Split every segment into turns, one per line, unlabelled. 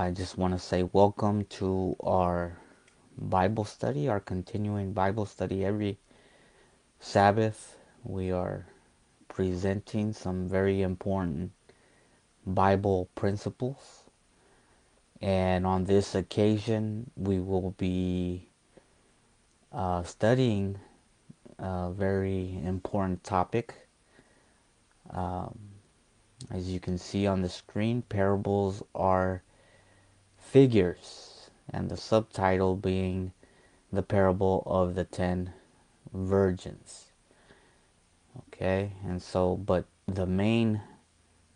I just want to say welcome to our Bible study, our continuing Bible study. Every Sabbath, we are presenting some very important Bible principles. And on this occasion, we will be studying a very important topic. As you can see on the screen, parables are figures, and the subtitle being the parable of the 10 virgins. Okay, and so, but the main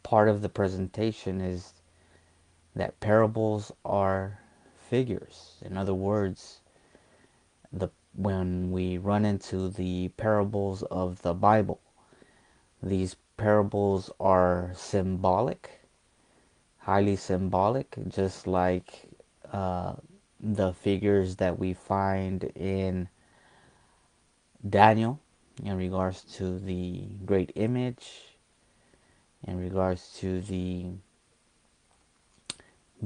part of the presentation is that parables are figures. In other words, when we run into the parables of the Bible, these parables are symbolic, highly symbolic, just like the figures that we find in Daniel in regards to the great image, in regards to the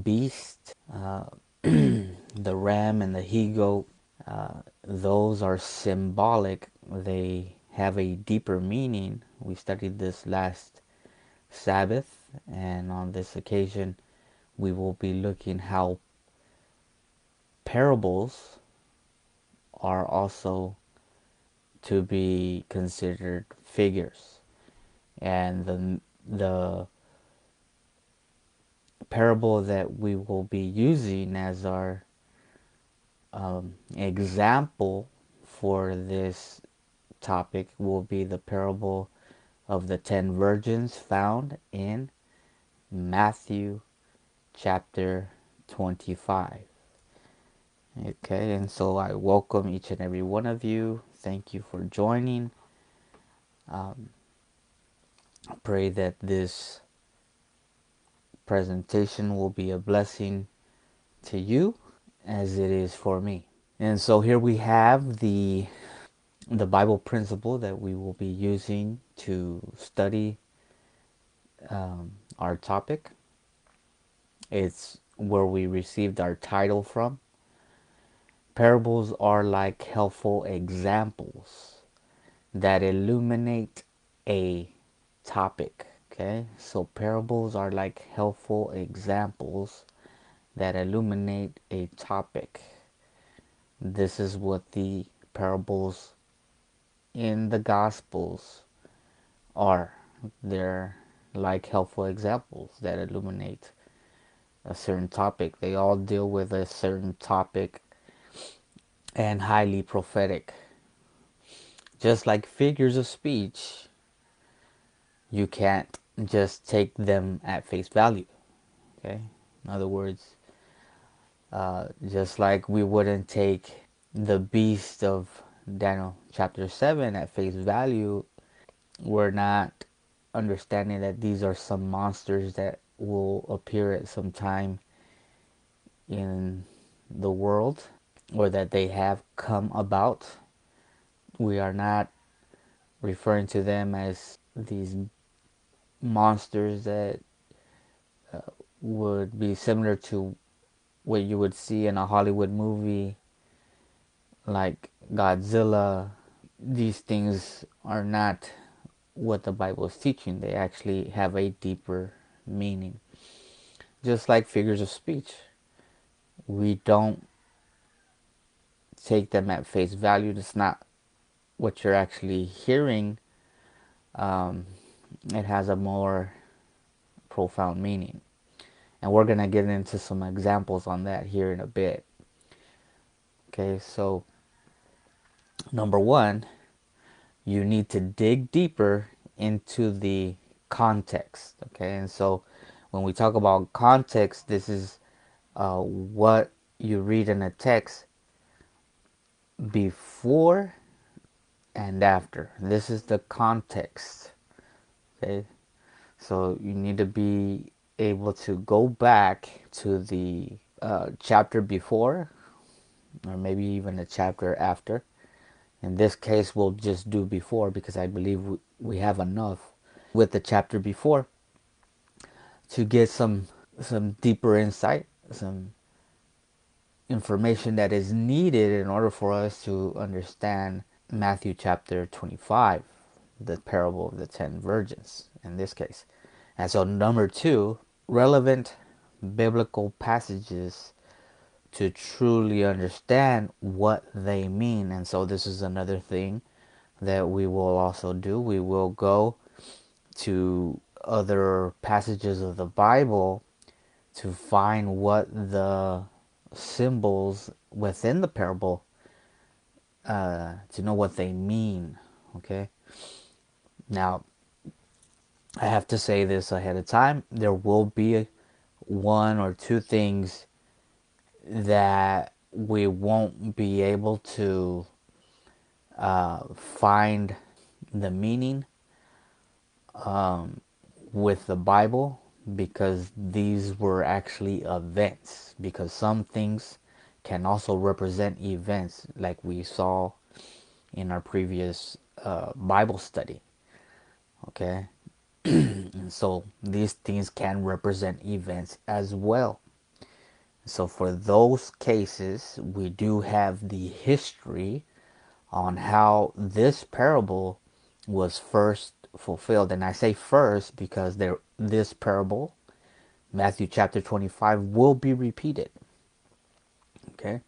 beast, the ram and the he-goat. Those are symbolic. They have a deeper meaning. We studied this last Sabbath, and on this occasion we will be looking how parables are also to be considered figures. And the parable that we will be using as our example for this topic will be the parable of the 10 virgins found in Matthew chapter 25. Okay, and so I welcome each and every one of you. Thank you for joining. I pray that this presentation will be a blessing to you as it is for me. And so here we have the Bible principle that we will be using to study our topic. It's where we received our title from. Parables are like helpful examples that illuminate a topic. Okay, so parables are like helpful examples that illuminate a topic. This is what the parables in the Gospels are. They're like helpful examples that illuminate a certain topic. They all deal with a certain topic and highly prophetic. Just like figures of speech, you can't just take them at face value. Okay? In other words, just like we wouldn't take the beast of Daniel chapter 7 at face value, we're not understanding that these are some monsters that will appear at some time in the world, or that they have come about. We are not referring to them as these monsters that would be similar to what you would see in a Hollywood movie like Godzilla. These things are not what the Bible is teaching. They actually have a deeper meaning. Just like figures of speech, we don't take them at face value. It's not what you're actually hearing. It has a more profound meaning. And we're going to get into some examples on that here in a bit. Okay, so number one, you need to dig deeper into the context. Okay, and so when we talk about context, this is what you read in a text before and after. This is the context. Okay, so you need to be able to go back to the chapter before, or maybe even a chapter after. In this case, we'll just do before, because I believe we have enough with the chapter before to get some deeper insight, some information that is needed in order for us to understand Matthew chapter 25, the parable of the 10 virgins in this case. And so, number two, relevant biblical passages to truly understand what they mean. And so, this is another thing that we will also do. We will go to other passages of the Bible to find what the symbols within the parable, to know what they mean. Okay. Now, I have to say this ahead of time. There will be one or two things that we won't be able to find the meaning with the Bible, because these were actually events. Because some things can also represent events, like we saw in our previous Bible study. Okay, and so these things can represent events as well. So for those cases, we do have the history on how this parable was first fulfilled. And I say first because this parable, Matthew chapter 25, will be repeated. Okay?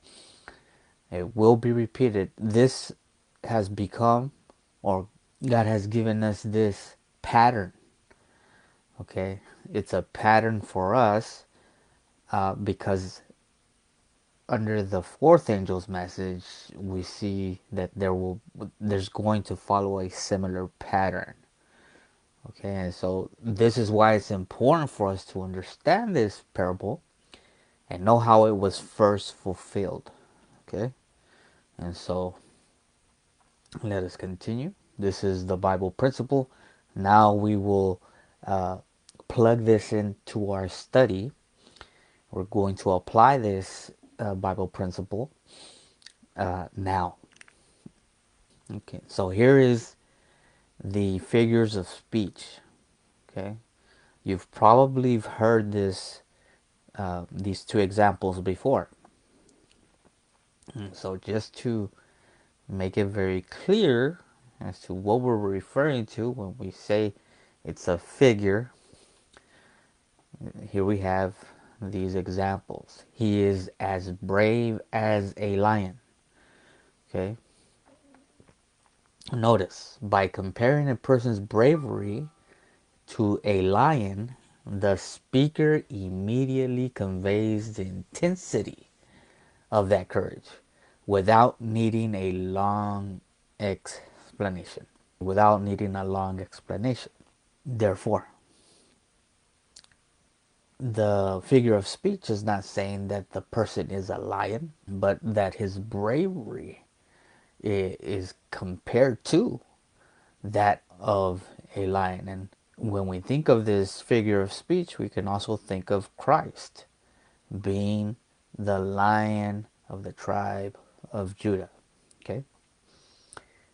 It will be repeated. This has become, or God has given us this pattern. Okay? It's a pattern for us because under the fourth angel's message, we see that there's going to follow a similar pattern. Okay, and so this is why it's important for us to understand this parable and know how it was first fulfilled. Okay, and so let us continue. This is the Bible principle. Now we will uh, plug this into our study. We're going to apply this Bible principle now. Okay, so here is the figures of speech. Okay, you've probably heard these two examples before. So just to make it very clear as to what we're referring to when we say it's a figure, here we have these examples. He is as brave as a lion. Okay, notice, by comparing a person's bravery to a lion, the speaker immediately conveys the intensity of that courage without needing a long explanation. Without needing a long explanation. Therefore, the figure of speech is not saying that the person is a lion, but that his bravery is compared to that of a lion. And when we think of this figure of speech, we can also think of Christ being the lion of the tribe of Judah. Okay?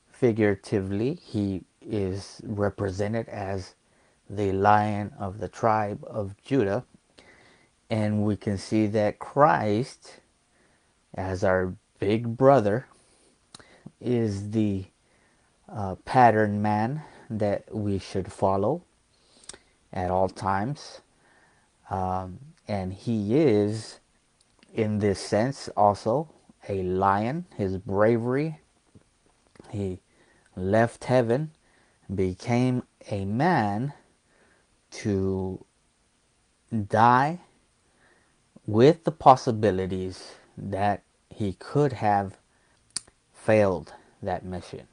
Figuratively, he is represented as the lion of the tribe of Judah. And we can see that Christ, as our big brother, is the pattern man that we should follow at all times. And he is, in this sense, also a lion. His bravery, he left heaven, became a man to die with the possibilities that he could have failed that mission.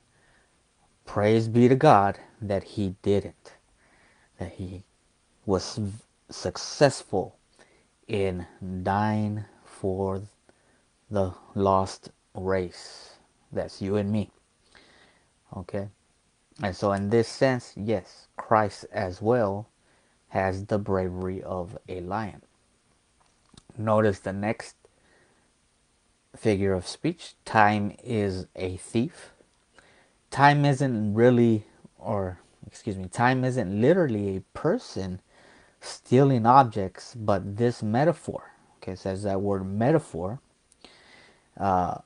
Praise be to God that he didn't, that he was successful in dying for the lost race. That's you and me. Okay? And so, in this sense, yes, Christ as well has the bravery of a lion. Notice the next figure of speech. Time is a thief. Time isn't really, or excuse me, time isn't literally a person stealing objects, but this metaphor. Okay, it says that word metaphor. A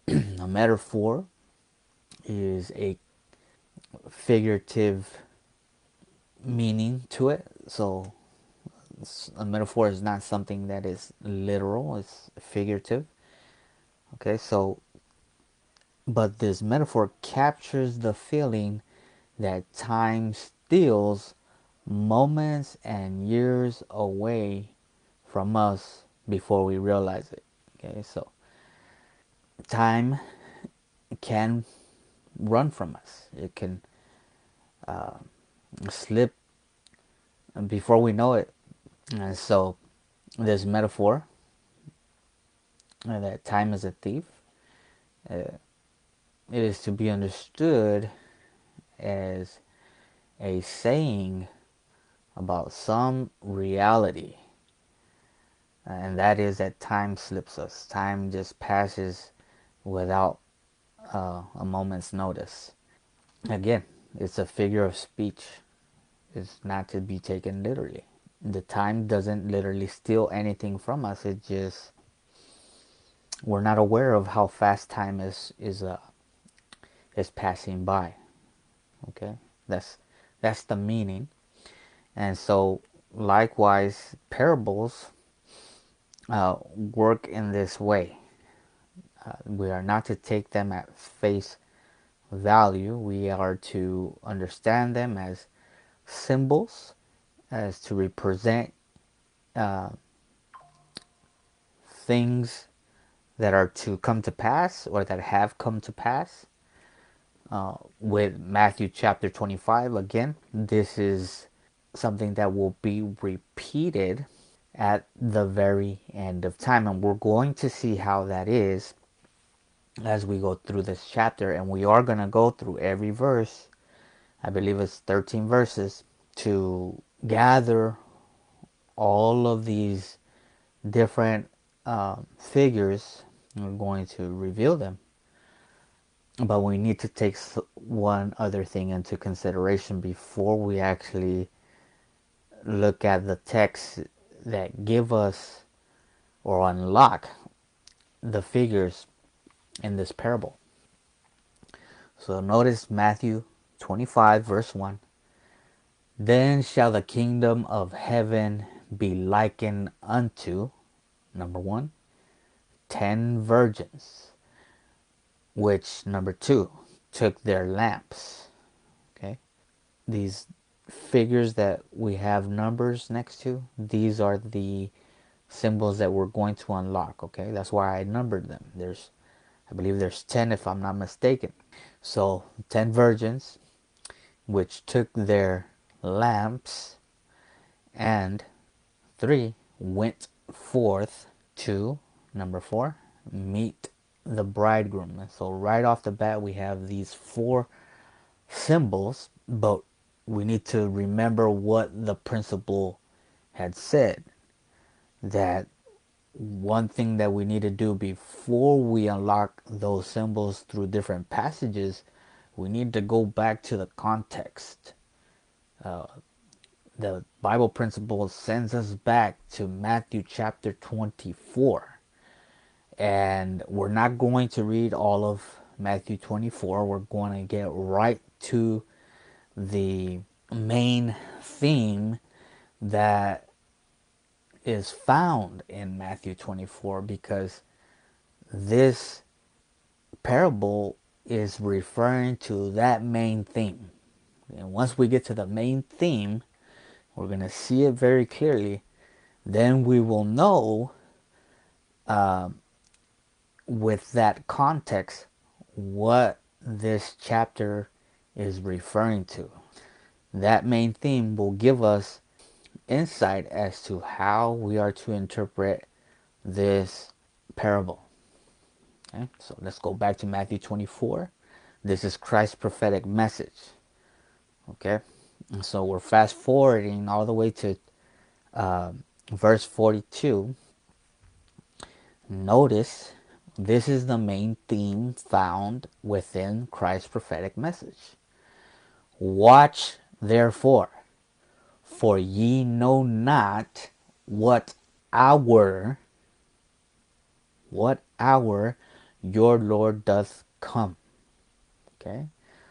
metaphor is a figurative meaning to it. So a metaphor is not something that is literal, it's figurative. Okay, so but this metaphor captures the feeling that time steals moments and years away from us before we realize it. Okay, so time can run from us. It can slip before we know it. And so this metaphor that time is a thief, it is to be understood as a saying about some reality, and that is that time slips us. Time just passes without a moment's notice. Again, it's a figure of speech. It's not to be taken literally. The time doesn't literally steal anything from us. It just, we're not aware of how fast time is passing by. Okay, that's the meaning. And so likewise, parables work in this way. We are not to take them at face value. We are to understand them as symbols, as to represent things that are to come to pass or that have come to pass. With Matthew chapter 25, again, this is something that will be repeated at the very end of time. And we're going to see how that is as we go through this chapter. And we are going to go through every verse. I believe it's 13 verses to gather all of these different figures. We're going to reveal them. But we need to take one other thing into consideration before we actually look at the texts that give us or unlock the figures in this parable. So notice Matthew 25 verse 1. Then shall the kingdom of heaven be likened unto, number 1, 10 virgins, which, number 2, took their lamps. Okay, these figures that we have numbers next to, these are the symbols that we're going to unlock. Okay, that's why I numbered them. I believe there's 10 if I'm not mistaken. So 10 virgins which took their lamps, and 3 went forth to, number 4, meet the bridegroom. And so right off the bat we have these 4 symbols, but we need to remember what the principle had said, that one thing that we need to do before we unlock those symbols through different passages, we need to go back to the context. The Bible principle sends us back to Matthew chapter 24. And we're not going to read all of Matthew 24. We're going to get right to the main theme that is found in Matthew 24, because this parable is referring to that main theme. And once we get to the main theme, we're going to see it very clearly. Then we will know with that context what this chapter is referring to. That main theme will give us insight as to how we are to interpret this parable. Okay, so let's go back to Matthew 24. This is Christ's prophetic message. Okay, and so we're fast forwarding all the way to verse 42. Notice this is the main theme found within Christ's prophetic message. Watch therefore, for ye know not what hour what hour your Lord doth come. Okay?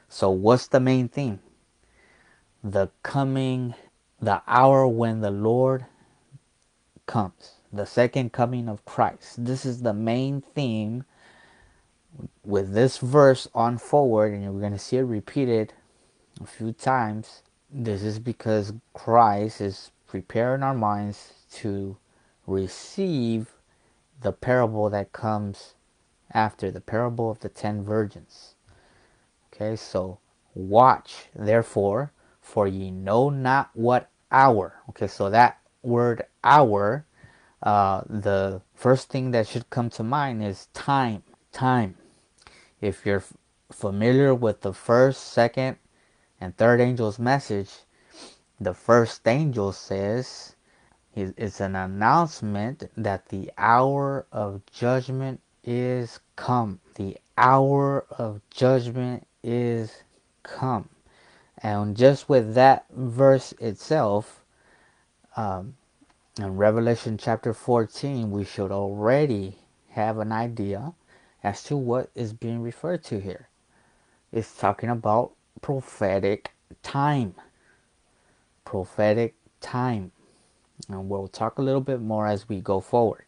So what's the main theme? The coming, the hour when the Lord comes, the second coming of Christ. This is the main theme with this verse on forward, and we're going to see it repeated a few times. This is because Christ is preparing our minds to receive the parable that comes after, the parable of the 10 virgins. Okay, so watch therefore, for ye know not what hour. Okay, so that word hour, the first thing that should come to mind is time. Time. If you're familiar with the first, second, and third angel's message, the first angel says it's an announcement that the hour of judgment is come. The hour of judgment is come. And just with that verse itself, in Revelation chapter 14, we should already have an idea as to what is being referred to here. It's talking about prophetic time. Prophetic time. And we'll talk a little bit more as we go forward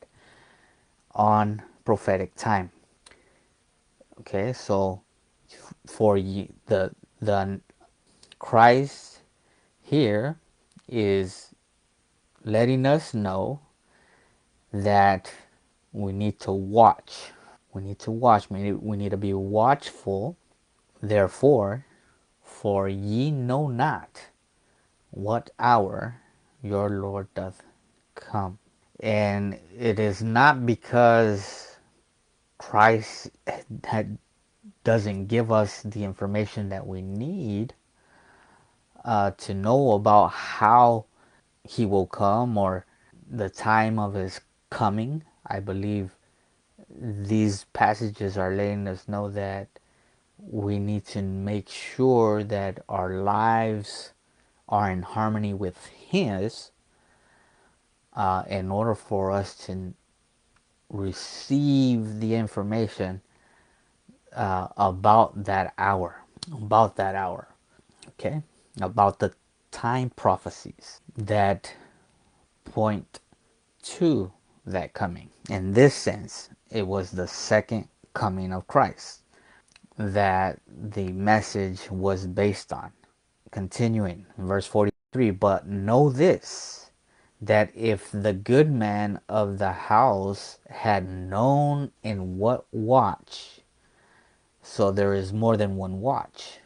on prophetic time. Okay, so for the Christ here is letting us know that we need to watch. We need to watch. We need to be watchful. Therefore, for ye know not what hour your Lord doth come. And it is not because Christ doesn't give us the information that we need to know about how he will come or the time of his coming. I believe these passages are letting us know that we need to make sure that our lives are in harmony with his in order for us to receive the information about that hour. About that hour. Okay? About the time prophecies that point to that coming. In this sense, it was the second coming of Christ that the message was based on. Continuing, verse 43, but know this, that if the good man of the house had known in what watch, so there is more than one watch,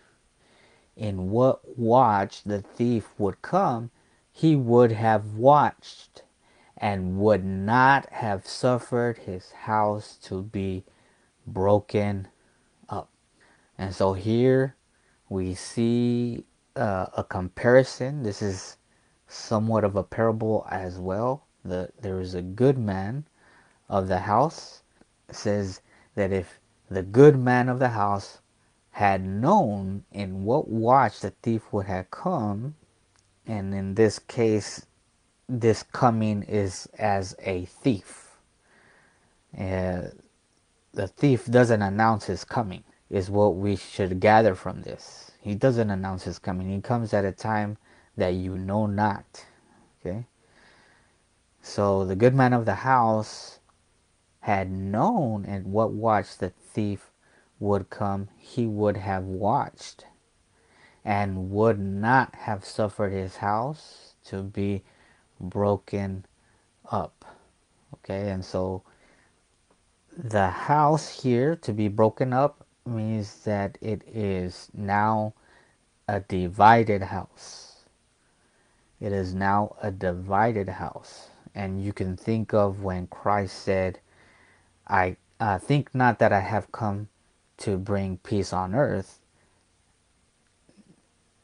in what watch the thief would come, he would have watched and would not have suffered his house to be broken up. And so here we see a comparison. This is somewhat of a parable as well. There is a good man of the house. It says that if the good man of the house had known in what watch the thief would have come, and in this case, this coming is as a thief. Uh, the thief doesn't announce his coming, is what we should gather from this. He doesn't announce his coming. He comes at a time that you know not. Okay? So the good man of the house had known at what watch the thief would come, he would have watched and would not have suffered his house to be broken up. Okay, and so the house here to be broken up means that it is now a divided house. It is now a divided house. And you can think of when Christ said, I think not that I have come to bring peace on earth.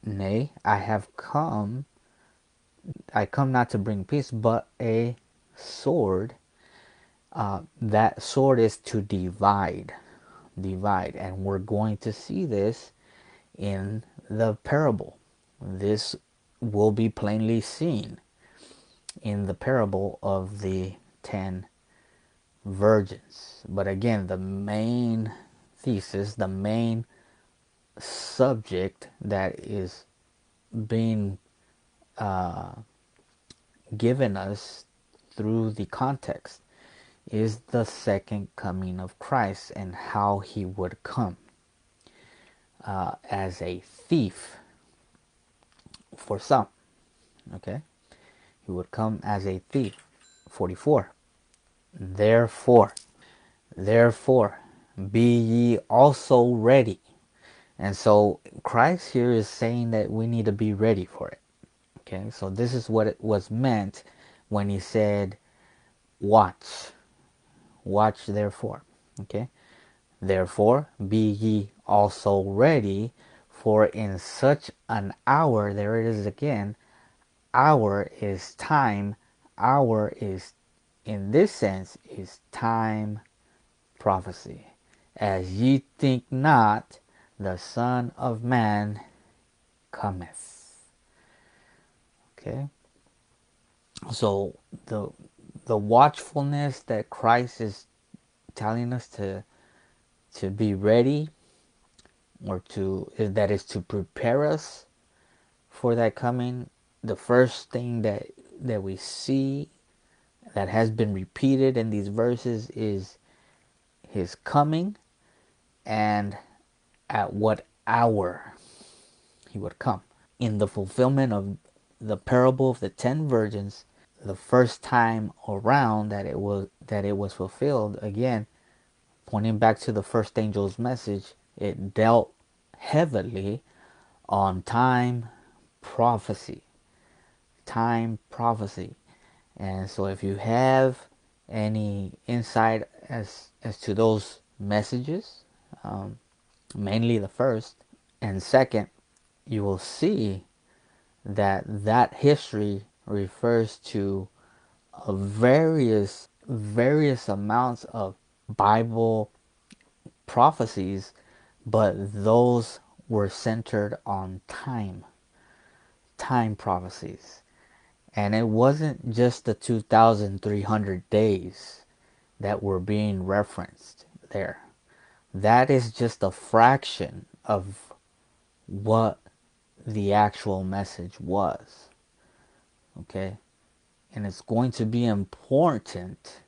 Nay, I come not to bring peace, but a sword. That sword is to divide. Divide. And we're going to see this in the parable. This will be plainly seen in the parable of the 10 virgins. But again, the main thesis, the main subject that is being given us through the context is the second coming of Christ and how he would come as a thief for some. Okay? He would come as a thief. 44. Therefore, therefore, be ye also ready. And so Christ here is saying that we need to be ready for it. Okay, so this is what it was meant when he said, watch. Watch therefore. Okay, therefore, be ye also ready, for in such an hour, there it is again, hour is time, hour is, in this sense, is time prophecy. As ye think not, the Son of Man cometh. Okay, so the watchfulness that Christ is telling us to be ready, or to, that is to prepare us for that coming. The first thing that we see that has been repeated in these verses is his coming, and at what hour he would come. In the fulfillment of the parable of the 10 virgins, the first time around that it was fulfilled, again pointing back to the first angel's message, it dealt heavily on time prophecy. Time prophecy. And so if you have any insight as to those messages, mainly the first and second, you will see that history refers to various amounts of Bible prophecies, but those were centered on time prophecies. And it wasn't just the 2,300 days that were being referenced there. That is just a fraction of what the actual message was. Okay? And it's going to be important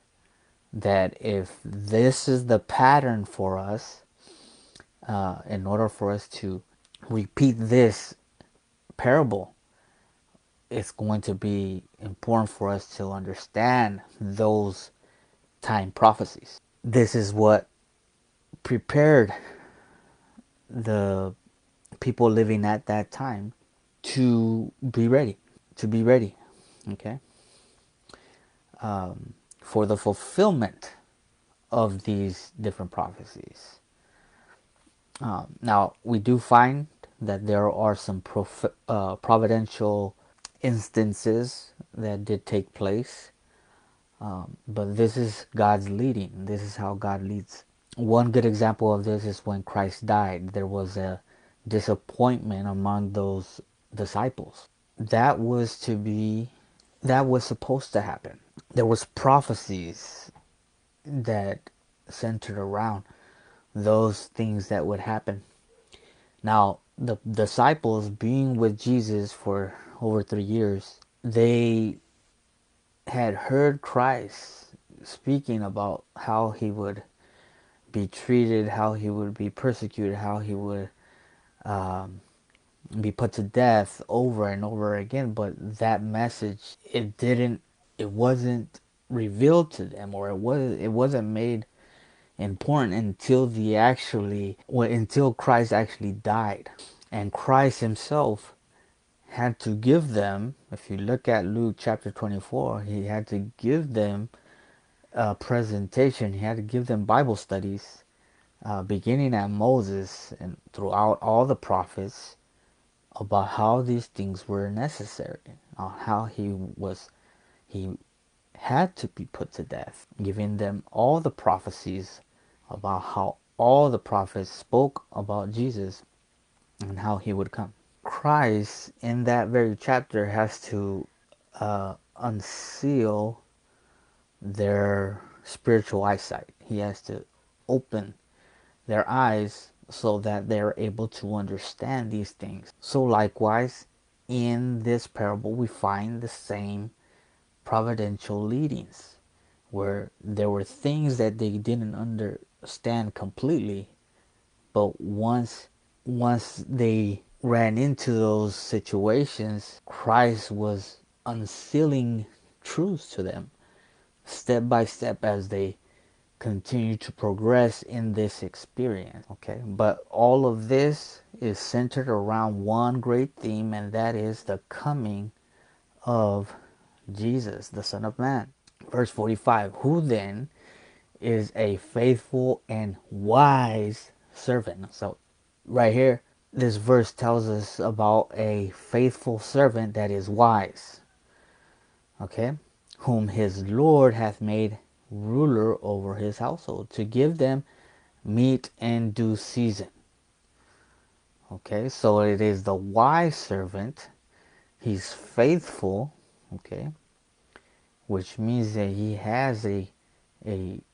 that if this is the pattern for us, in order for us to repeat this parable, it's going to be important for us to understand those time prophecies. This is what prepared the people living at that time to be ready, okay, for the fulfillment of these different prophecies. Now, we do find that there are some providential instances that did take place, but this is God's leading. This is how God leads. One good example of this is when Christ died. There was a disappointment among those disciples. That was supposed to happen. There was prophecies that centered around those things that would happen. Now, the disciples, being with Jesus for over 3 years, they had heard Christ speaking about how he would be treated, how he would be persecuted, how he would be put to death over and over again. But that message, it wasn't revealed to them, or it wasn't made important until Christ actually died. And Christ himself had to give them, if you look at Luke chapter 24, he had to give them a presentation. He had to give them Bible studies, beginning at Moses and throughout all the prophets, about how these things were necessary, on how he had to be put to death, giving them all the prophecies about how all the prophets spoke about Jesus and how he would come. Christ, in that very chapter, has to unseal their spiritual eyesight. He has to open their eyes so that they're able to understand these things. So likewise, in this parable, we find the same providential leadings where there were things that they didn't understand completely, but once they ran into those situations, Christ was unsealing truths to them step by step as they continue to progress in this experience. Okay, but all of this is centered around one great theme, and that is the coming of Jesus, the Son of Man. Verse 45, who then is a faithful and wise servant. So right here, this verse tells us about a faithful servant that is wise. Okay, whom his Lord hath made ruler over his household, to give them meat in due season. Okay, so it is the wise servant. He's faithful, okay, which means that he has a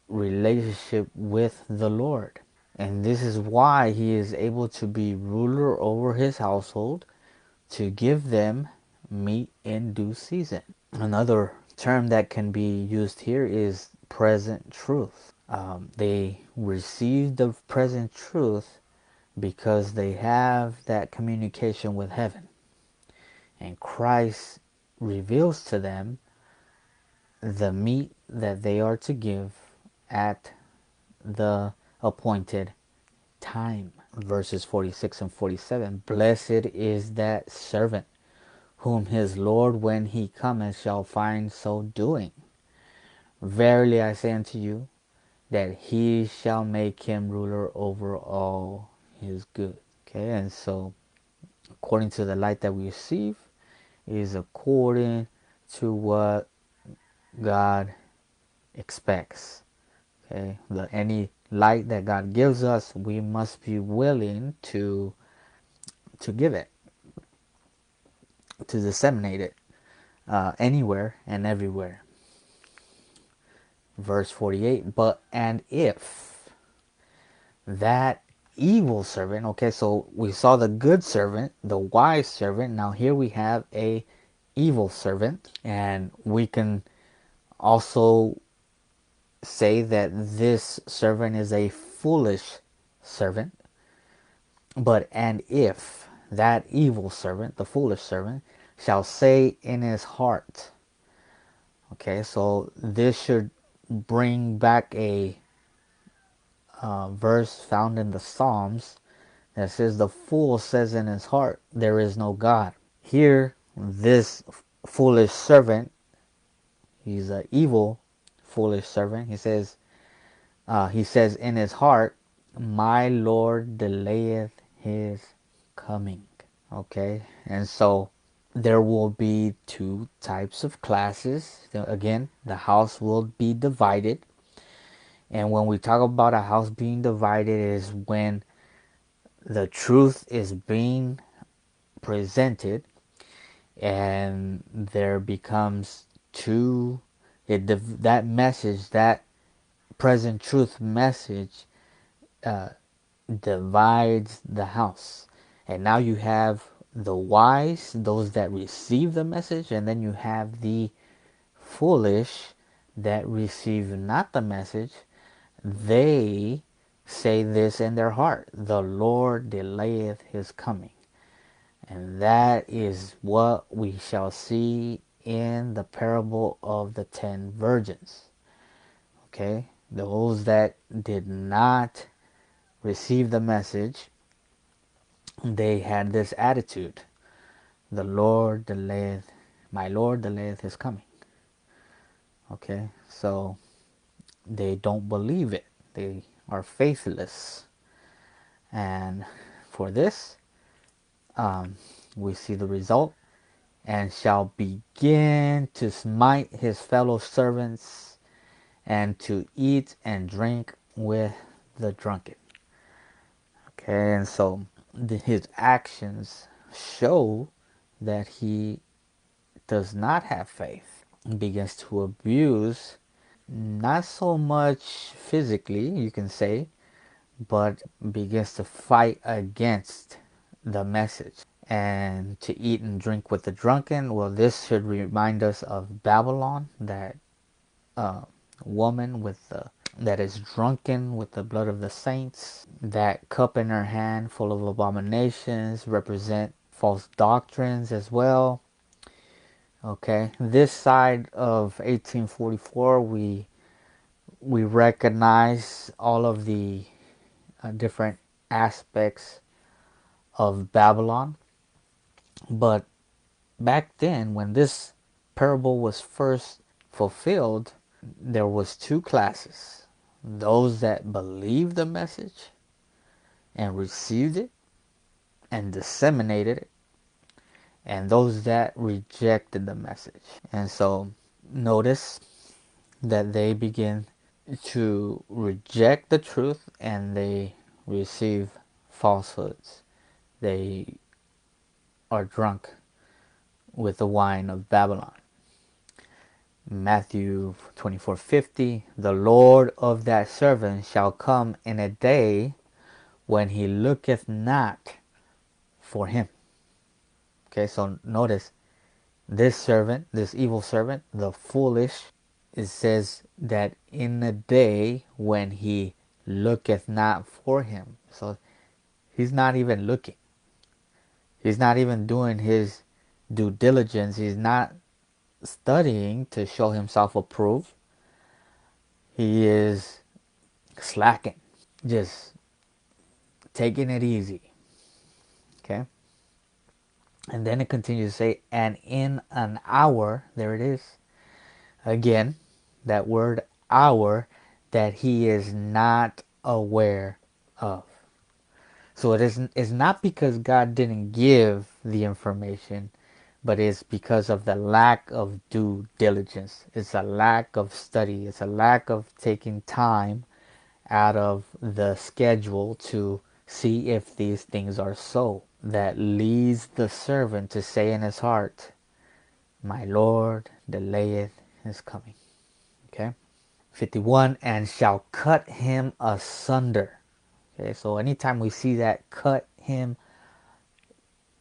relationship with the Lord. And this is why he is able to be ruler over his household, to give them meat in due season. Another term that can be used here is present truth. They receive the present truth because they have that communication with heaven. And Christ reveals to them the meat that they are to give at the appointed time. Verses 46 and 47. Blessed is that servant whom his Lord when he cometh shall find so doing. Verily I say unto you, that he shall make him ruler over all his good. Okay, and so according to the light that we receive is according to what God expects. Okay, any light that God gives us, we must be willing to give it, to disseminate it anywhere and everywhere. Verse 48, but and if that evil servant, okay, so we saw the good servant, the wise servant, now here we have a evil servant, and we can also say that this servant is a foolish servant. But and if that evil servant, the foolish servant, shall say in his heart. Okay, so this should bring back a verse found in the Psalms that says, the fool says in his heart, there is no God. Here, this foolish servant, he's an evil foolish servant. He says in his heart, my Lord delayeth his coming. Okay, and so there will be two types of classes. Again, the house will be divided. And when we talk about a house being divided, is when the truth is being presented and there becomes two, that message, that present truth message divides the house. And now you have the wise, those that receive the message, and then you have the foolish that receive not the message. They say this in their heart, the Lord delayeth his coming. And that is what we shall see in the parable of the 10 virgins. Okay? Those that did not receive the message, they had this attitude. The Lord delayeth, my Lord delayeth his coming. Okay? So they don't believe it. They are faithless. And for this, we see the result. And shall begin to smite his fellow servants and to eat and drink with the drunken. Okay, and so his actions show that he does not have faith. He begins to abuse not so much physically, you can say, but begins to fight against the message. And to eat and drink with the drunken, well, this should remind us of Babylon, that uh, woman with the that is drunken with the blood of the saints. That cup in her hand full of abominations represent false doctrines as well. Okay, this side of 1844, we recognize all of the different aspects of Babylon. But back then, when this parable was first fulfilled, there was two classes: those that believed the message and received it and disseminated it, and those that rejected the message. And so notice that they begin to reject the truth and they receive falsehoods. They are drunk with the wine of Babylon. Matthew 24:50, the Lord of that servant shall come in a day when he looketh not for him. Okay, so notice this servant, this evil servant, the foolish, it says that in a day when he looketh not for him. So he's not even looking. He's not even doing his due diligence. He's not studying to show himself approved. He is slacking, just taking it easy. Okay. And then it continues to say, and in an hour, there it is. Again, that word hour that he is not aware of. So it's not because God didn't give the information, but it's because of the lack of due diligence. It's a lack of study. It's a lack of taking time out of the schedule to see if these things are so. That leads the servant to say in his heart, my Lord delayeth his coming. Okay. 51, and shall cut him asunder. Okay, so anytime we see that cut him,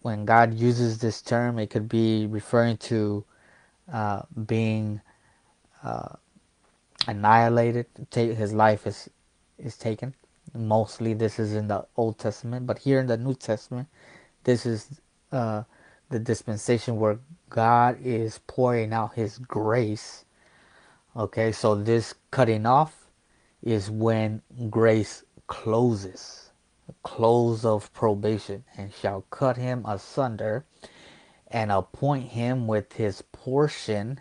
when God uses this term, it could be referring to being annihilated. His life is taken. Mostly this is in the Old Testament, but here in the New Testament, this is uh, the dispensation where God is pouring out his grace. Okay, so this cutting off is when grace closes, the close of probation, and shall cut him asunder and appoint him with his portion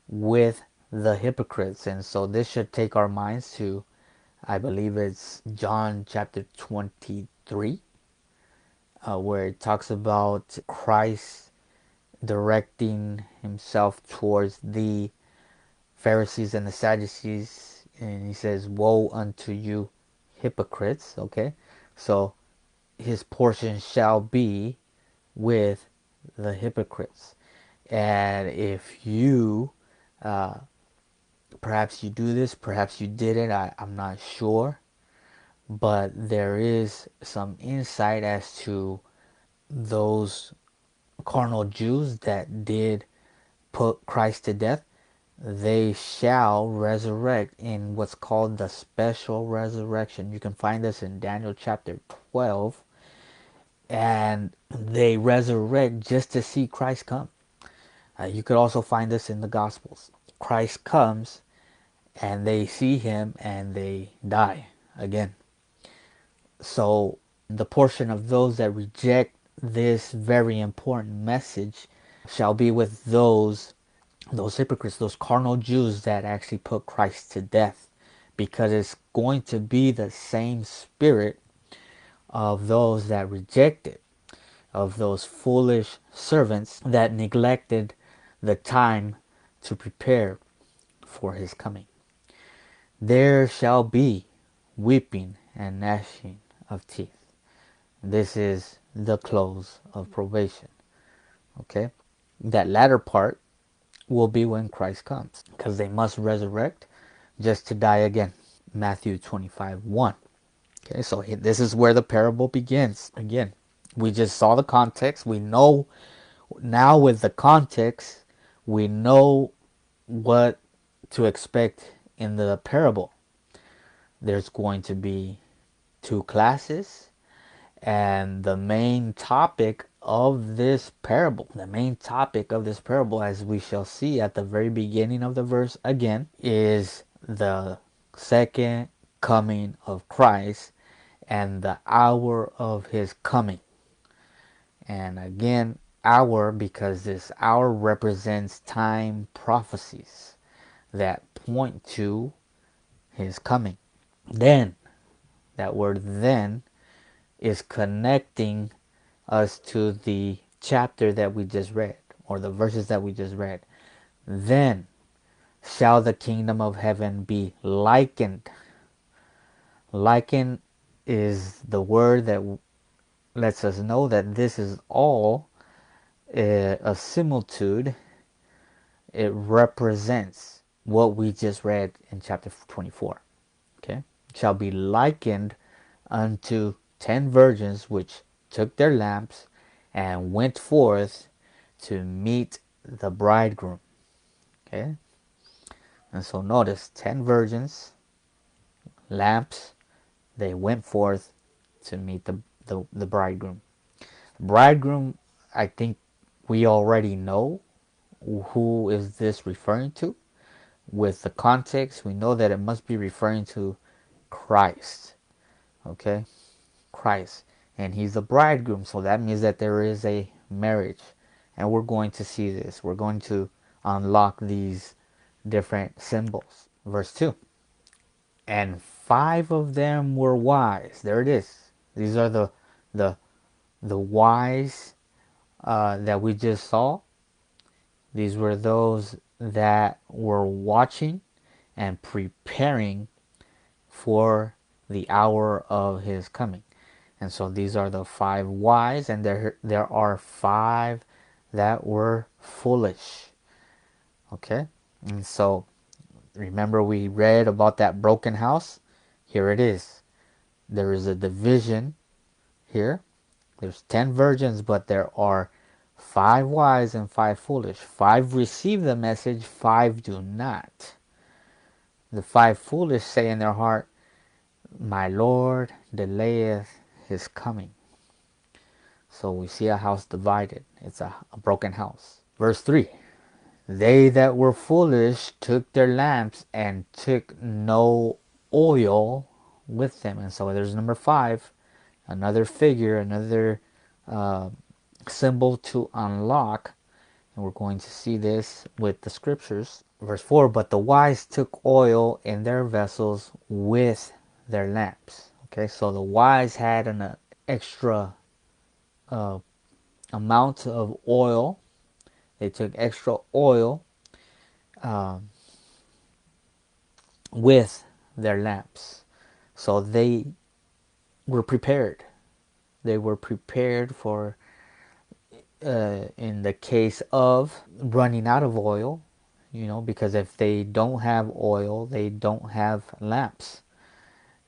with the hypocrites. And so this should take our minds to, I believe it's John chapter 23, where it talks about Christ directing himself towards the Pharisees and the Sadducees, and he says, woe unto you hypocrites. Okay, so his portion shall be with the hypocrites. And if you perhaps you do this, perhaps you didn't, I'm not sure, but there is some insight as to those carnal Jews that did put Christ to death. They shall resurrect in what's called the special resurrection. You can find this in Daniel chapter 12. And they resurrect just to see Christ come. You could also find this in the Gospels. Christ comes and they see him and they die again. So the portion of those that reject this very important message shall be with those hypocrites, those carnal Jews that actually put Christ to death, because it's going to be the same spirit of those that reject it, of those foolish servants that neglected the time to prepare for his coming. There shall be weeping and gnashing of teeth. This is the close of probation. Okay? That latter part will be when Christ comes, because they must resurrect. just to die again. Matthew 25:1. Okay, so this is where the parable begins. Again, we just saw the context. We know now with the context, we know what to expect in the parable. There's going to be two classes, and the main topic of this parable, as we shall see at the very beginning of the verse again, is the second coming of Christ and the hour of his coming. And again, hour, because this hour represents time prophecies that point to his coming. Then, that word then is connecting us to the chapter that we just read, or the verses that we just read. Then shall the kingdom of heaven be likened. Liken is the word that lets us know that this is all a similitude. It represents what we just read in chapter 24. Okay, shall be likened unto 10 virgins which took their lamps and went forth to meet the bridegroom. Okay, and so notice 10 virgins, lamps, they went forth to meet the bridegroom. The bridegroom, I think we already know who is this referring to. With the context, we know that it must be referring to Christ. Okay, Christ, and he's the bridegroom, so that means that there is a marriage, and we're going to see this. We're going to unlock these different symbols. Verse 2, and 5 of them were wise. There it is. These are the the wise that we just saw. These were those that were watching and preparing for the hour of his coming. And so these are the 5 wise, and there are 5 that were foolish. Okay? And so remember we read about that broken house? Here it is. There is a division here. There's 10 virgins, but there are 5 wise and 5 foolish. 5 receive the message, 5 do not. The 5 foolish say in their heart, my Lord delayeth his coming. So we see a house divided. It's a broken house. Verse 3, they that were foolish took their lamps and took no oil with them. And so there's number 5, another figure, another symbol to unlock. And we're going to see this with the scriptures. Verse 4, but the wise took oil in their vessels with their lamps. Okay, so the wise had an extra amount of oil. They took extra oil with their lamps. So they were prepared. They were prepared for, in the case of running out of oil, because if they don't have oil, they don't have lamps.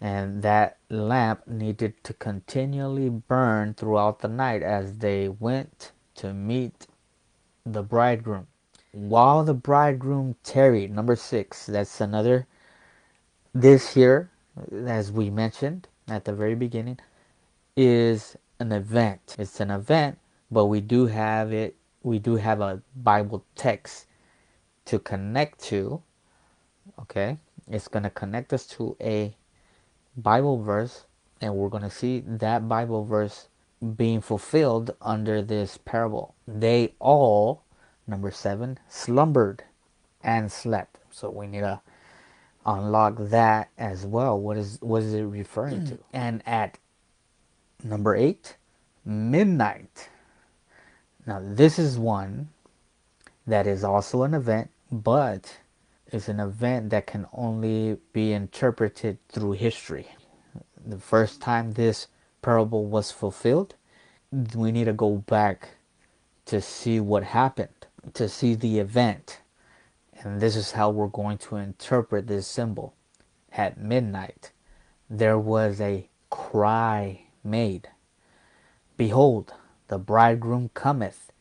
And that lamp needed to continually burn throughout the night as they went to meet the bridegroom. While the bridegroom tarried, number 6, that's another, this here, as we mentioned at the very beginning, is an event. It's an event, but we do have a Bible text to connect to. Okay, it's going to connect us to a Bible verse, and we're going to see that Bible verse being fulfilled under this parable. They all, number 7, slumbered and slept. So we need to unlock that as well. What is it referring to? And at number 8, midnight. Now this is one that is also an event, but it's an event that can only be interpreted through history. The first time this parable was fulfilled, we need to go back to see what happened, to see the event. And this is how we're going to interpret this symbol. At midnight, there was a cry made. Behold, the bridegroom cometh.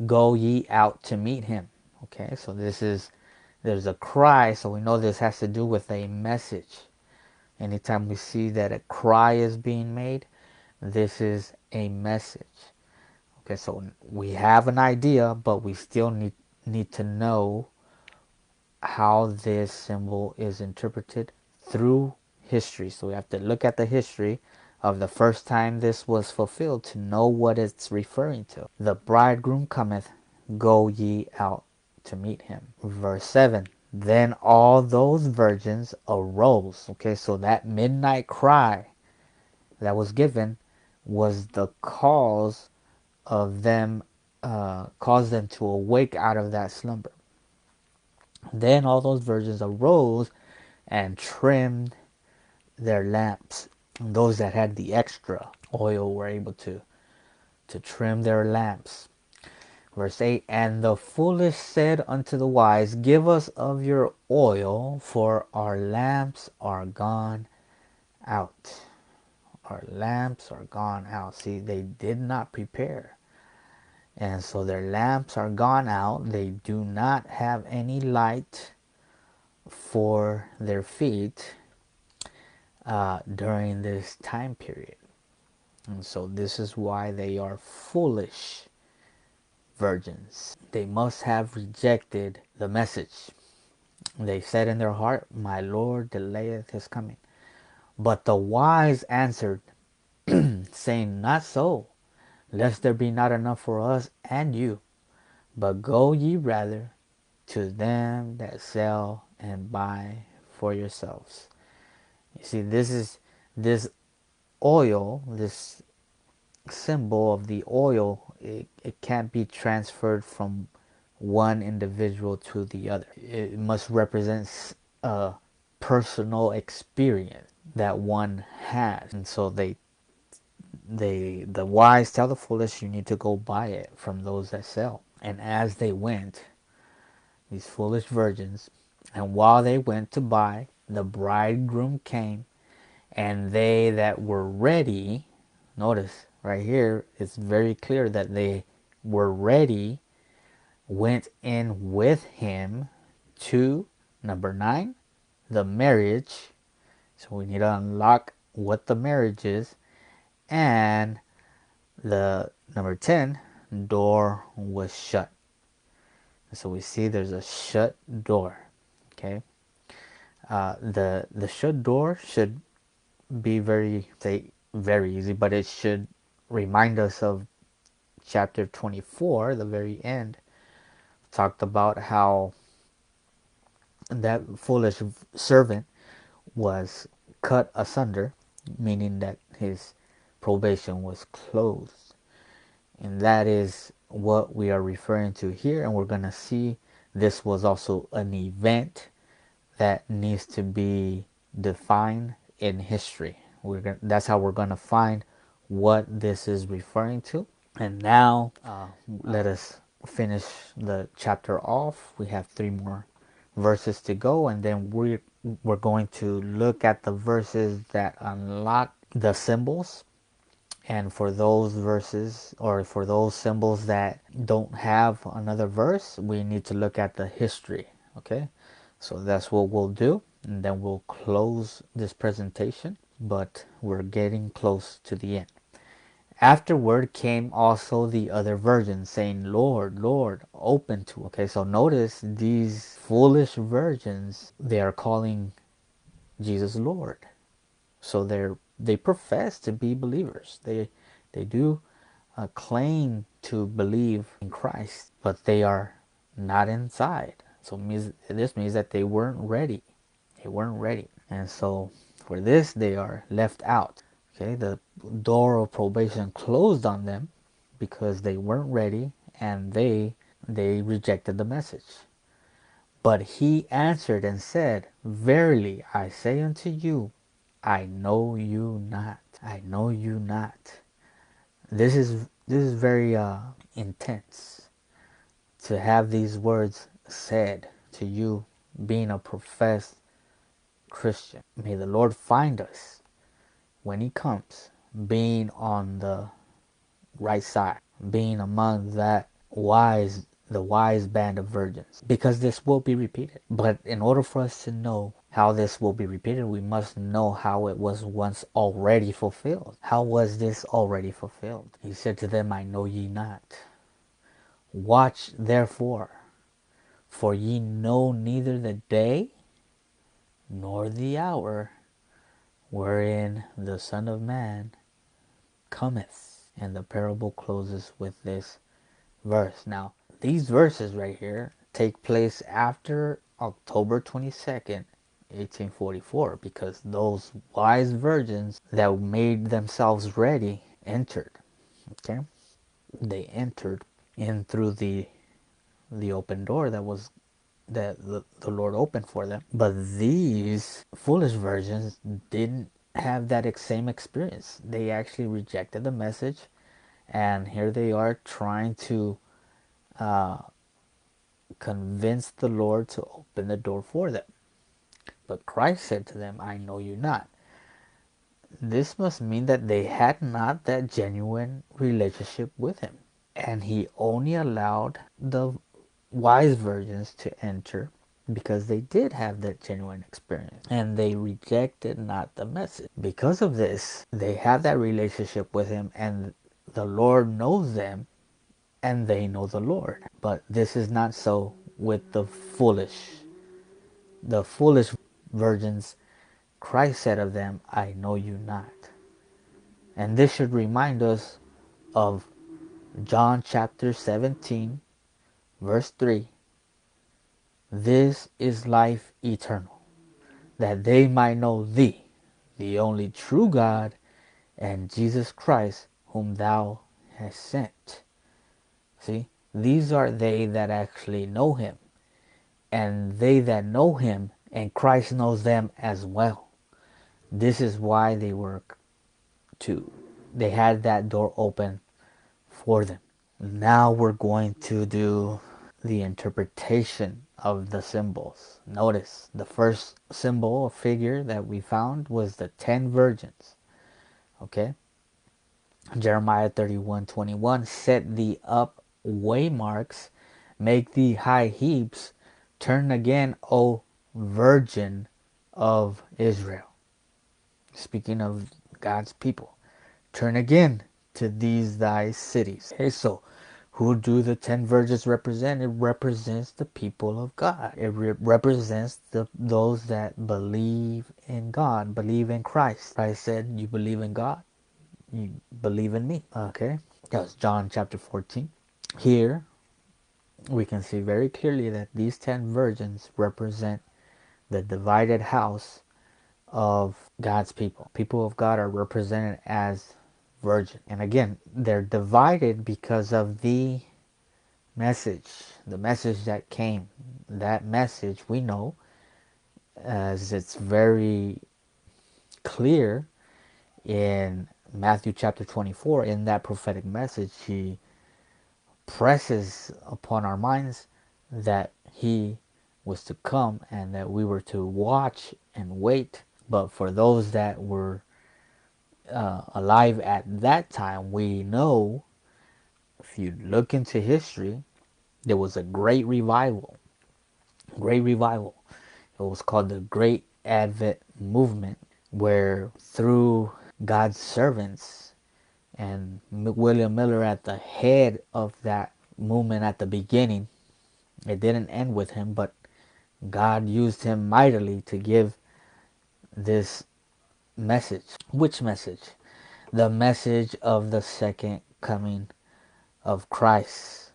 Go ye out to meet him. Okay, so there's a cry, so we know this has to do with a message. Anytime we see that a cry is being made, this is a message. Okay, so we have an idea, but we still need to know how this symbol is interpreted through history. So we have to look at the history of the first time this was fulfilled to know what it's referring to. The bridegroom cometh, go ye out to meet him. Verse 7. Then all those virgins arose. Okay, so that midnight cry that was given was the cause of them, caused them to awake out of that slumber. Then all those virgins arose and trimmed their lamps. And those that had the extra oil were able to trim their lamps. Verse 8, and the foolish said unto the wise, give us of your oil, for our lamps are gone out. Our lamps are gone out. See, they did not prepare. And so their lamps are gone out. They do not have any light for their feet during this time period. And so this is why they are foolish virgins. They must have rejected the message. They said in their heart, my Lord delayeth his coming. But the wise answered, saying, not so, lest there be not enough for us and you. But go ye rather to them that sell and buy for yourselves. You see, this oil, this symbol of the oil, it can't be transferred from one individual to the other. It must represent a personal experience that one has. And so the wise tell the foolish, you need to go buy it from those that sell. And as they went, these foolish virgins, and while they went to buy, the bridegroom came, and they that were ready, notice right here, it's very clear that they were ready, went in with him to, number 9, the marriage. So we need to unlock what the marriage is. And the number 10, door was shut. So we see there's a shut door. Okay. The shut door should be very easy, but it should remind us of chapter 24, the very end. Talked about how that foolish servant was cut asunder, meaning that his probation was closed. And that is what we are referring to here. And we're going to see this was also an event that needs to be defined in history. That's how we're going to find what this is referring to. And now let us finish the chapter off. We have 3 more verses to go, and then we're going to look at the verses that unlock the symbols. And for those verses, or for those symbols that don't have another verse, we need to look at the history. Okay, so that's what we'll do, and then we'll close this presentation, but we're getting close to the end. Afterward came also the other virgins, saying, Lord, Lord, open to. Okay, so notice these foolish virgins, they are calling Jesus Lord. So they profess to be believers. They do claim to believe in Christ, but they are not inside. So this means that they weren't ready. They weren't ready. And so for this, they are left out. Okay, the door of probation closed on them because they weren't ready, and they rejected the message. But he answered and said, verily I say unto you, I know you not. I know you not. This is very intense to have these words said to you being a professed Christian. May the Lord find us when He comes, being on the right side, being among the wise band of virgins, because this will be repeated. But in order for us to know how this will be repeated, we must know how it was once already fulfilled. How was this already fulfilled? He said to them, I know ye not. Watch therefore, for ye know neither the day nor the hour wherein the Son of Man cometh. And the parable closes with this verse. Now, these verses right here take place after October 22nd, 1844, because those wise virgins that made themselves ready entered. Okay? They entered in through the open door that the Lord opened for them. But these foolish virgins didn't have that same experience. They actually rejected the message, and here they are trying to convince the Lord to open the door for them. But Christ said to them, I know you not. This must mean that they had not that genuine relationship with Him. And He only allowed the wise virgins to enter because they did have that genuine experience. And they rejected not the message. Because of this, they have that relationship with Him, and the Lord knows them, and they know the Lord. But this is not so with the foolish. The foolish virgins, Christ said of them, I know you not. And this should remind us of John chapter 17, verse 3. This is life eternal, that they might know thee, the only true God, and Jesus Christ, whom thou hast sent. See, these are they that actually know Him. And they that know Him, and Christ knows them as well. This is why they had that door open for them. Now we're going to do the interpretation of the symbols. Notice the first symbol or figure that we found was the 10 virgins. Okay? Jeremiah 31:21, set thee up waymarks, make thee high heaps, turn again, O virgin of Israel. Speaking of God's people, turn again to these thy cities. Okay, so who do the 10 virgins represent? It represents the people of God. It represents those that believe in God, believe in Christ. Christ said, you believe in God, you believe in me. Okay, that's John chapter 14. Here we can see very clearly that these 10 virgins represent the divided house of God's people. People of God are represented as virgin. And again, they're divided because of the message that came. That message we know, as it's very clear in Matthew chapter 24. In that prophetic message, He presses upon our minds that He was to come and that we were to watch and wait. But for those that were alive at that time, we know, if you look into history, there was a great revival. Great revival. It was called the Great Advent Movement, where through God's servants and William Miller at the head of that movement at the beginning, it didn't end with him, but God used him mightily to give this message. Which message? The message of the second coming of Christ.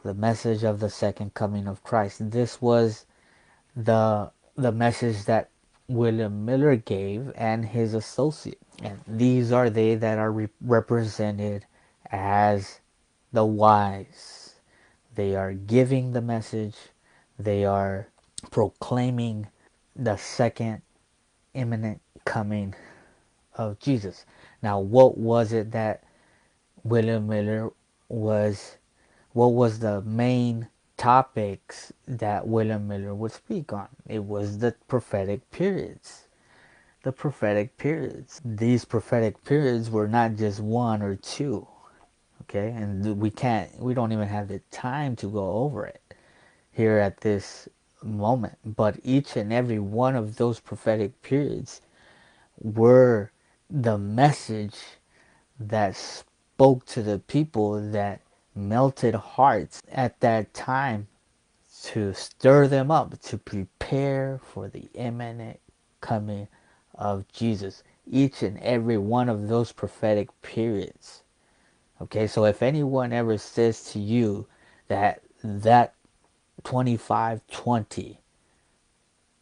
The message of the second coming of Christ. This was the message that William Miller gave and his associate. And these are they that are represented as the wise. They are giving the message. They are proclaiming the second imminent coming of Jesus. Now, what was it that William Miller what was the main topics that William Miller would speak on. It was the prophetic periods. The prophetic periods. These prophetic periods were not just one or two. Okay, and we don't even have the time to go over it here at this moment. But each and every one of those prophetic periods were the message that spoke to the people, that melted hearts at that time, to stir them up to prepare for the imminent coming of Jesus. Each and every one of those prophetic periods. Okay, so if anyone ever says to you that 25:20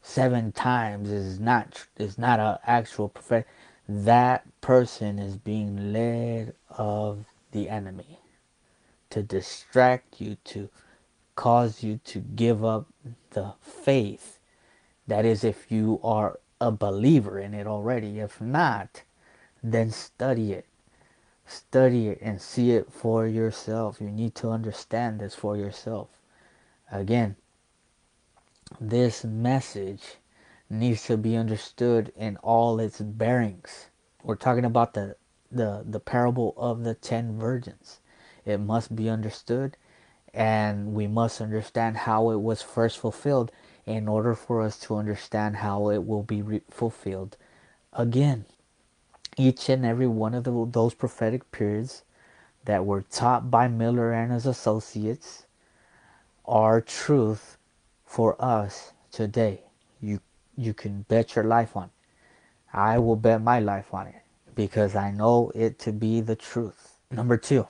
seven times is not an actual prophetic, that person is being led of the enemy to distract you, to cause you to give up the faith. That is, if you are a believer in it already. If not, then study it. Study it and see it for yourself. You need to understand this for yourself. Again, this message needs to be understood in all its bearings. We're talking about the parable of the 10 virgins. It must be understood, and we must understand how it was first fulfilled in order for us to understand how it will be fulfilled again. Each and every one of those prophetic periods that were taught by Miller and his associates are truth for us today. You can bet your life on it. I will bet my life on it because I know it to be the truth. Number two,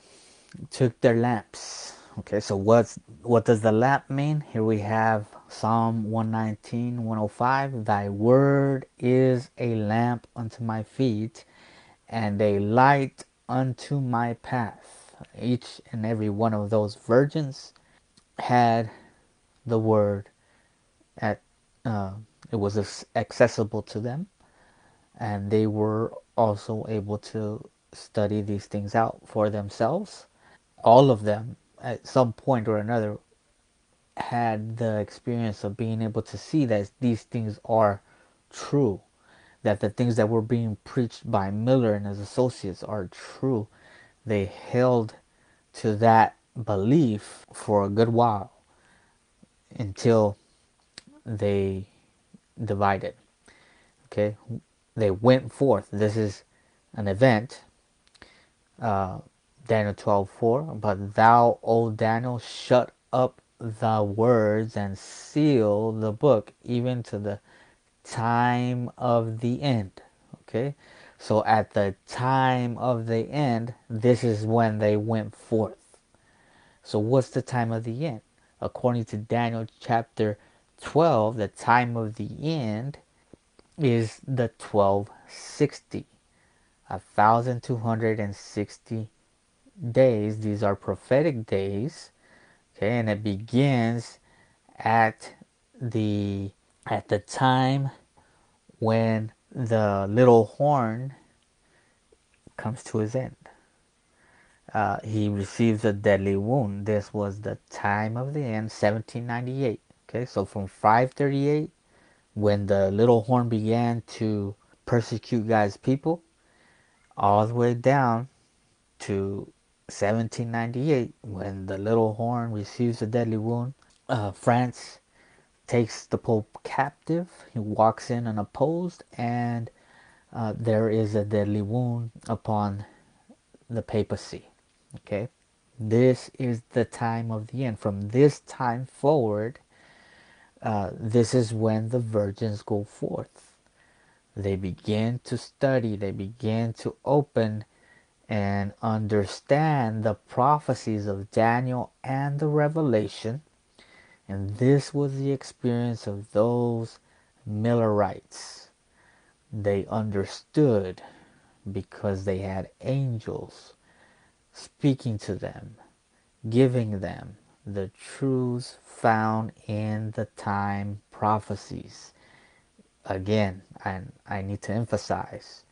took their lamps. Okay, so what does the lamp mean? Here we have Psalm 119, 105. Thy word is a lamp unto my feet and a light unto my path. Each and every one of those virgins had the word at uh, it was accessible to them, and they were also able to study these things out for themselves. All of them at some point or another had the experience of being able to see that these things are true, that the things that were being preached by Miller and his associates are true. They held to that belief for a good while until they divided. Okay, they went forth. This is an event. Daniel 12:4. But thou, O Daniel, shut up the words and seal the book, even to the time of the end. Okay, so at the time of the end, this is when they went forth. So what's the time of the end? According to Daniel chapter 12, the time of the end is the 1260, 1260 days. These are prophetic days. Okay, and it begins at the time when the little horn comes to his end. He receives a deadly wound. This was the time of the end, 1798. Okay, so from 538, when the little horn began to persecute God's people, all the way down to 1798, when the little horn receives a deadly wound. France takes the Pope captive. He walks in unopposed, and there is a deadly wound upon the papacy. Okay, this is the time of the end. From this time forward, this is when the virgins go forth. They begin to study, they begin to open and understand the prophecies of Daniel and the Revelation. And this was the experience of those Millerites. They understood because they had angels speaking to them, giving them the truths found in the time prophecies. Again, and I need to emphasize,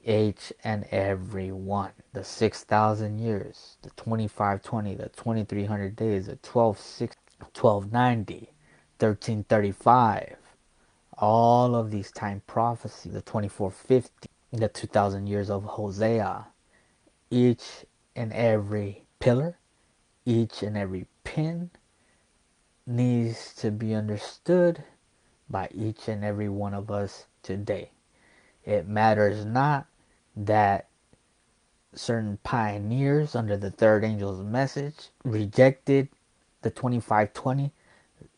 each and every one. The 6,000 years, the 2520, the 2300 days, the 1260. 1290, 1335, all of these time prophecies, the 2450, the 2000 years of Hosea, each and every pillar, each and every pin needs to be understood by each and every one of us today. It matters not that certain pioneers under the third angel's message rejected the 2520.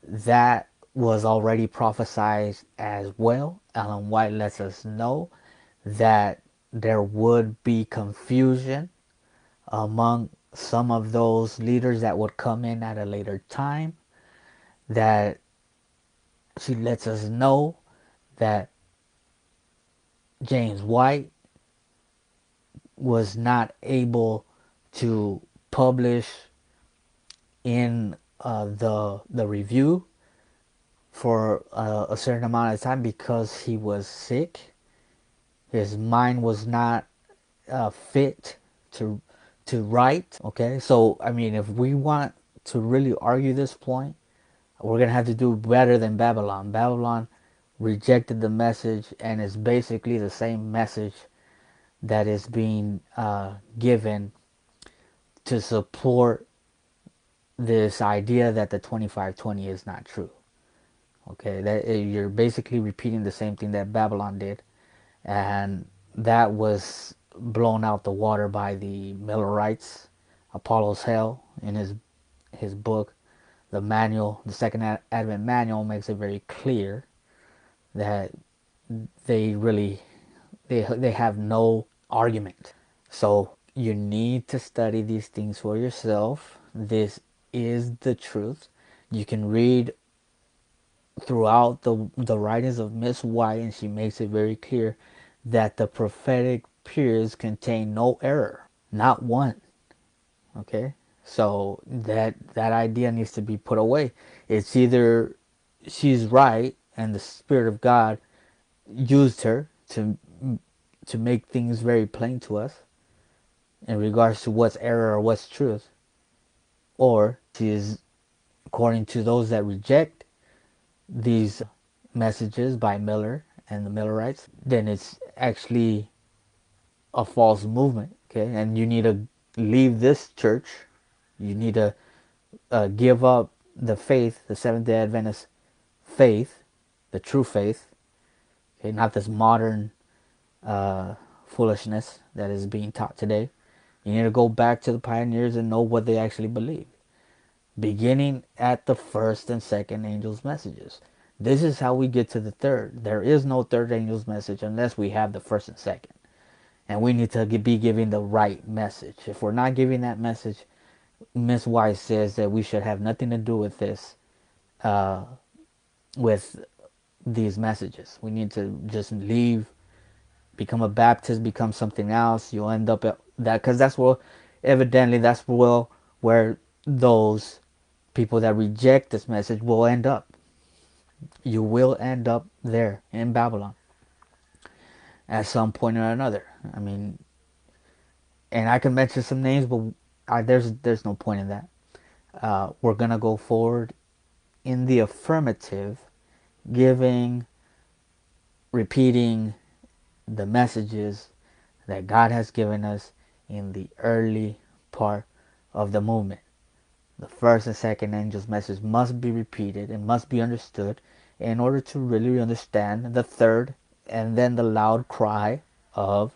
That was already prophesied as well. Ellen White lets us know that there would be confusion among some of those leaders that would come in at a later time. That she lets us know that James White was not able to publish in the review for a certain amount of time because he was sick. His mind was not fit to write. Okay, so I mean, if we want to really argue this point, we're gonna have to do better than Babylon. Babylon rejected the message, and it's basically the same message that is being given to support this idea that the 2520 is not true. Okay, that you're basically repeating the same thing that Babylon did, and that was blown out the water by the Millerites. Apollo's Hell, in his book, the manual, the Second Advent manual, makes it very clear that they really they have no argument. So you need to study these things for yourself. This is the truth. You can read throughout the writings of Miss White, and she makes it very clear that the prophetic periods contain no error, not one. Okay, so that idea needs to be put away. It's either she's right and the Spirit of God used her to make things very plain to us in regards to what's error or what's truth, or she is, according to those that reject these messages by Miller and the Millerites, then it's actually a false movement. Okay, and you need to leave this church. You need to give up the faith, the Seventh Day Adventist faith, the true faith. Okay, not this modern foolishness that is being taught today. You need to go back to the pioneers and know what they actually believe, beginning at the first and second angel's messages. This is how we get to the third. There is no third angel's message unless we have the first and second. And we need to be giving the right message. If we're not giving that message, Miss White says that we should have nothing to do with this, with these messages. We need to just leave, become a Baptist, become something else. You'll end up at that, because that's where, evidently, that's where those people that reject this message will end up. You will end up there in Babylon at some point or another. I mean, and I can mention some names, but there's no point in that. We're gonna go forward in the affirmative, giving, repeating the messages that God has given us in the early part of the movement. The first and second angel's message must be repeated and must be understood in order to really understand the third and then the loud cry of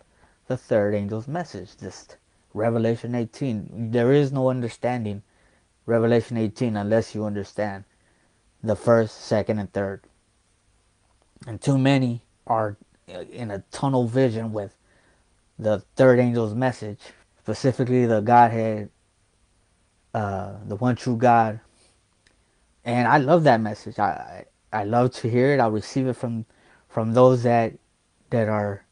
the third angel's message. Just Revelation 18. There is no understanding Revelation 18 unless you understand the first, second, and third. And too many are in a tunnel vision with the third angel's message, specifically the Godhead, the one true God. And I love that message. I love to hear it. I'll receive it from those that are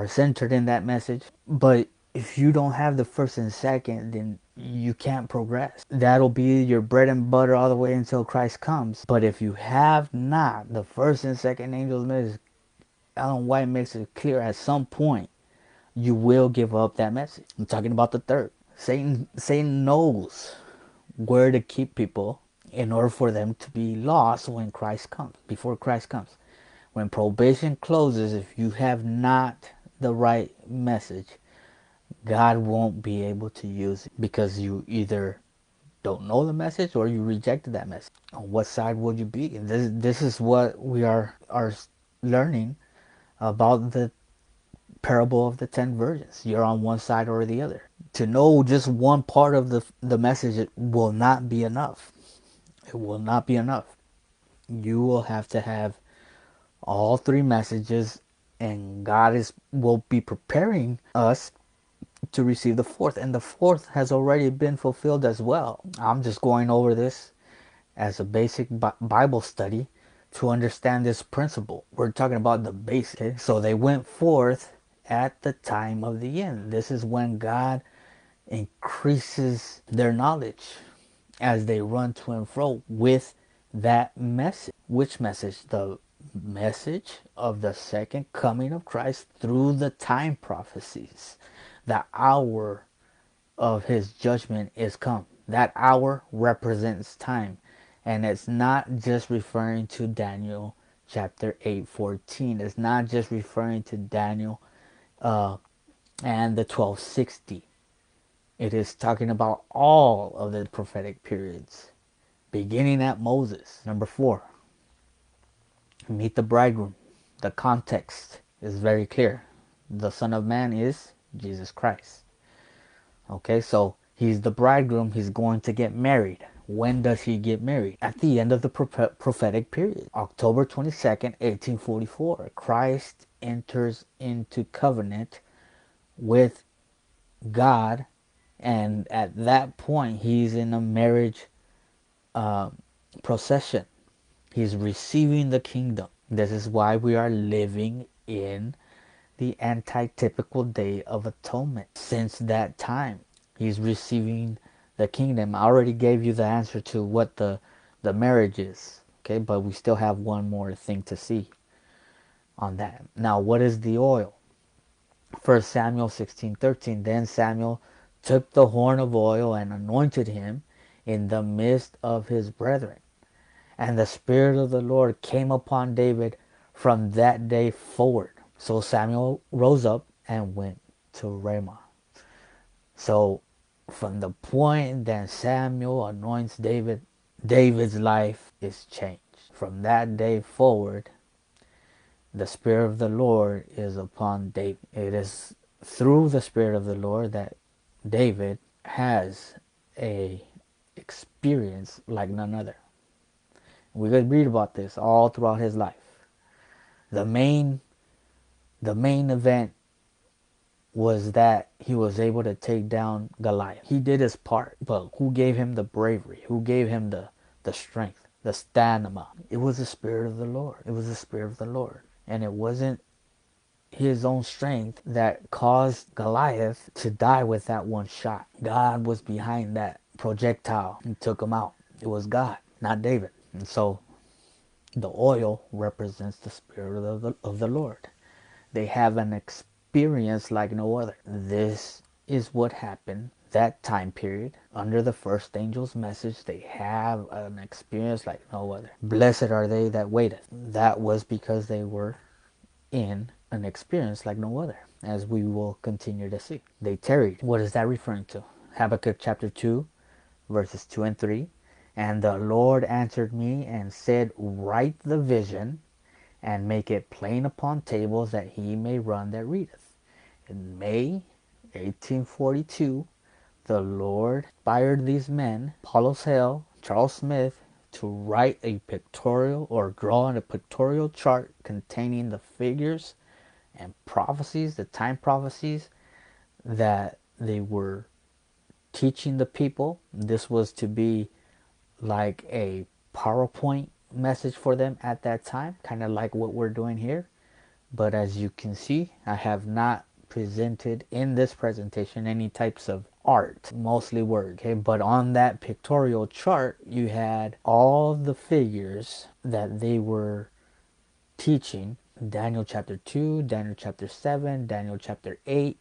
centered in that message. But if you don't have the first and second, then you can't progress. That'll be your bread and butter all the way until Christ comes. But if you have not the first and second angel's message, Ellen White makes it clear at some point you will give up that message. I'm talking about the third. Satan knows where to keep people in order for them to be lost when Christ comes, before Christ comes. When probation closes, if you have not the right message, God won't be able to use it because you either don't know the message or you rejected that message. On what side would you be? This is what we are learning about the parable of the 10 virgins. You're on one side or the other. To know just one part of the message, it will not be enough. It will not be enough. You will have to have all three messages, and God is will be preparing us to receive the fourth, and the fourth has already been fulfilled as well. I'm just going over this as a basic Bible study to understand this principle. We're talking about the basic. Okay? So they went forth at the time of the end. This is when God increases their knowledge as they run to and fro with that message. Which message? The message of the second coming of Christ through the time prophecies. The hour of his judgment is come. That hour represents time. And it's not just referring to Daniel chapter 8:14. It's not just referring to Daniel and the 1260. It is talking about all of the prophetic periods, beginning at Moses. Number 4, meet the bridegroom. The context is very clear. The Son of Man is Jesus Christ. Okay, so he's the bridegroom. He's going to get married. When does he get married? At the end of the prophetic period. October 22nd, 1844. Christ enters into covenant with God. And at that point, he's in a marriage procession. He's receiving the kingdom. This is why we are living in the antitypical day of atonement. Since that time, he's receiving the kingdom. I already gave you the answer to what the marriage is. Okay, but we still have one more thing to see on that. Now, what is the oil? 1 Samuel 16:13. Then Samuel took the horn of oil and anointed him in the midst of his brethren. And the Spirit of the Lord came upon David from that day forward. So Samuel rose up and went to Ramah. So from the point that Samuel anoints David, David's life is changed. From that day forward, the Spirit of the Lord is upon David. It is through the Spirit of the Lord that David has a experience like none other. We could read about this all throughout his life. The main event was that he was able to take down Goliath. He did his part, but who gave him the bravery? Who gave him the strength, the stamina? It was the Spirit of the Lord. It was the Spirit of the Lord. And it wasn't his own strength that caused Goliath to die with that one shot. God was behind that projectile and took him out. It was God, not David. And so the oil represents the Spirit of the Lord. They have an experience like no other. This is what happened that time period under the first angel's message. They have an experience like no other. Blessed are they that waiteth. That was because they were in an experience like no other, as we will continue to see. They tarried. What is that referring to? Habakkuk chapter 2, verses 2 and 3. And the Lord answered me and said, write the vision and make it plain upon tables that he may run that readeth. In May 1842, the Lord inspired these men, Paulo Hale, Charles Smith, to write a pictorial or draw on a pictorial chart containing the figures and prophecies, the time prophecies that they were teaching the people. This was to be like a PowerPoint message for them at that time, kind of like what we're doing here. But as you can see, I have not presented in this presentation any types of art, mostly word. Okay, but on that pictorial chart, you had all the figures that they were teaching. Daniel chapter 2, Daniel chapter 7, Daniel chapter 8,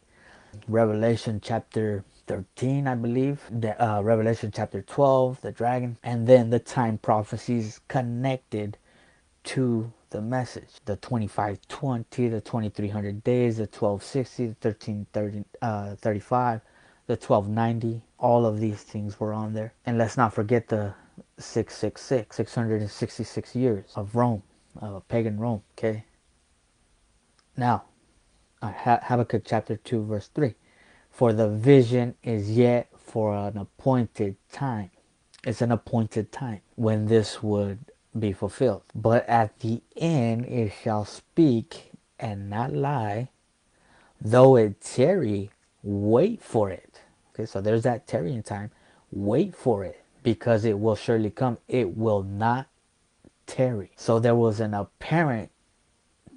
Revelation chapter 13, I believe. Revelation chapter 12, the dragon. And then the time prophecies connected to the message. The 2520, the 2300 days, the 1260, the 1335, the 1290. All of these things were on there. And let's not forget the 666, 666 years of Rome, of pagan Rome. Okay. Now, Habakkuk chapter 2, verse 3. For the vision is yet for an appointed time. It's an appointed time when this would be fulfilled. But at the end it shall speak and not lie. Though it tarry, wait for it. Okay, so there's that tarrying time. Wait for it, because it will surely come. It will not tarry. So there was an apparent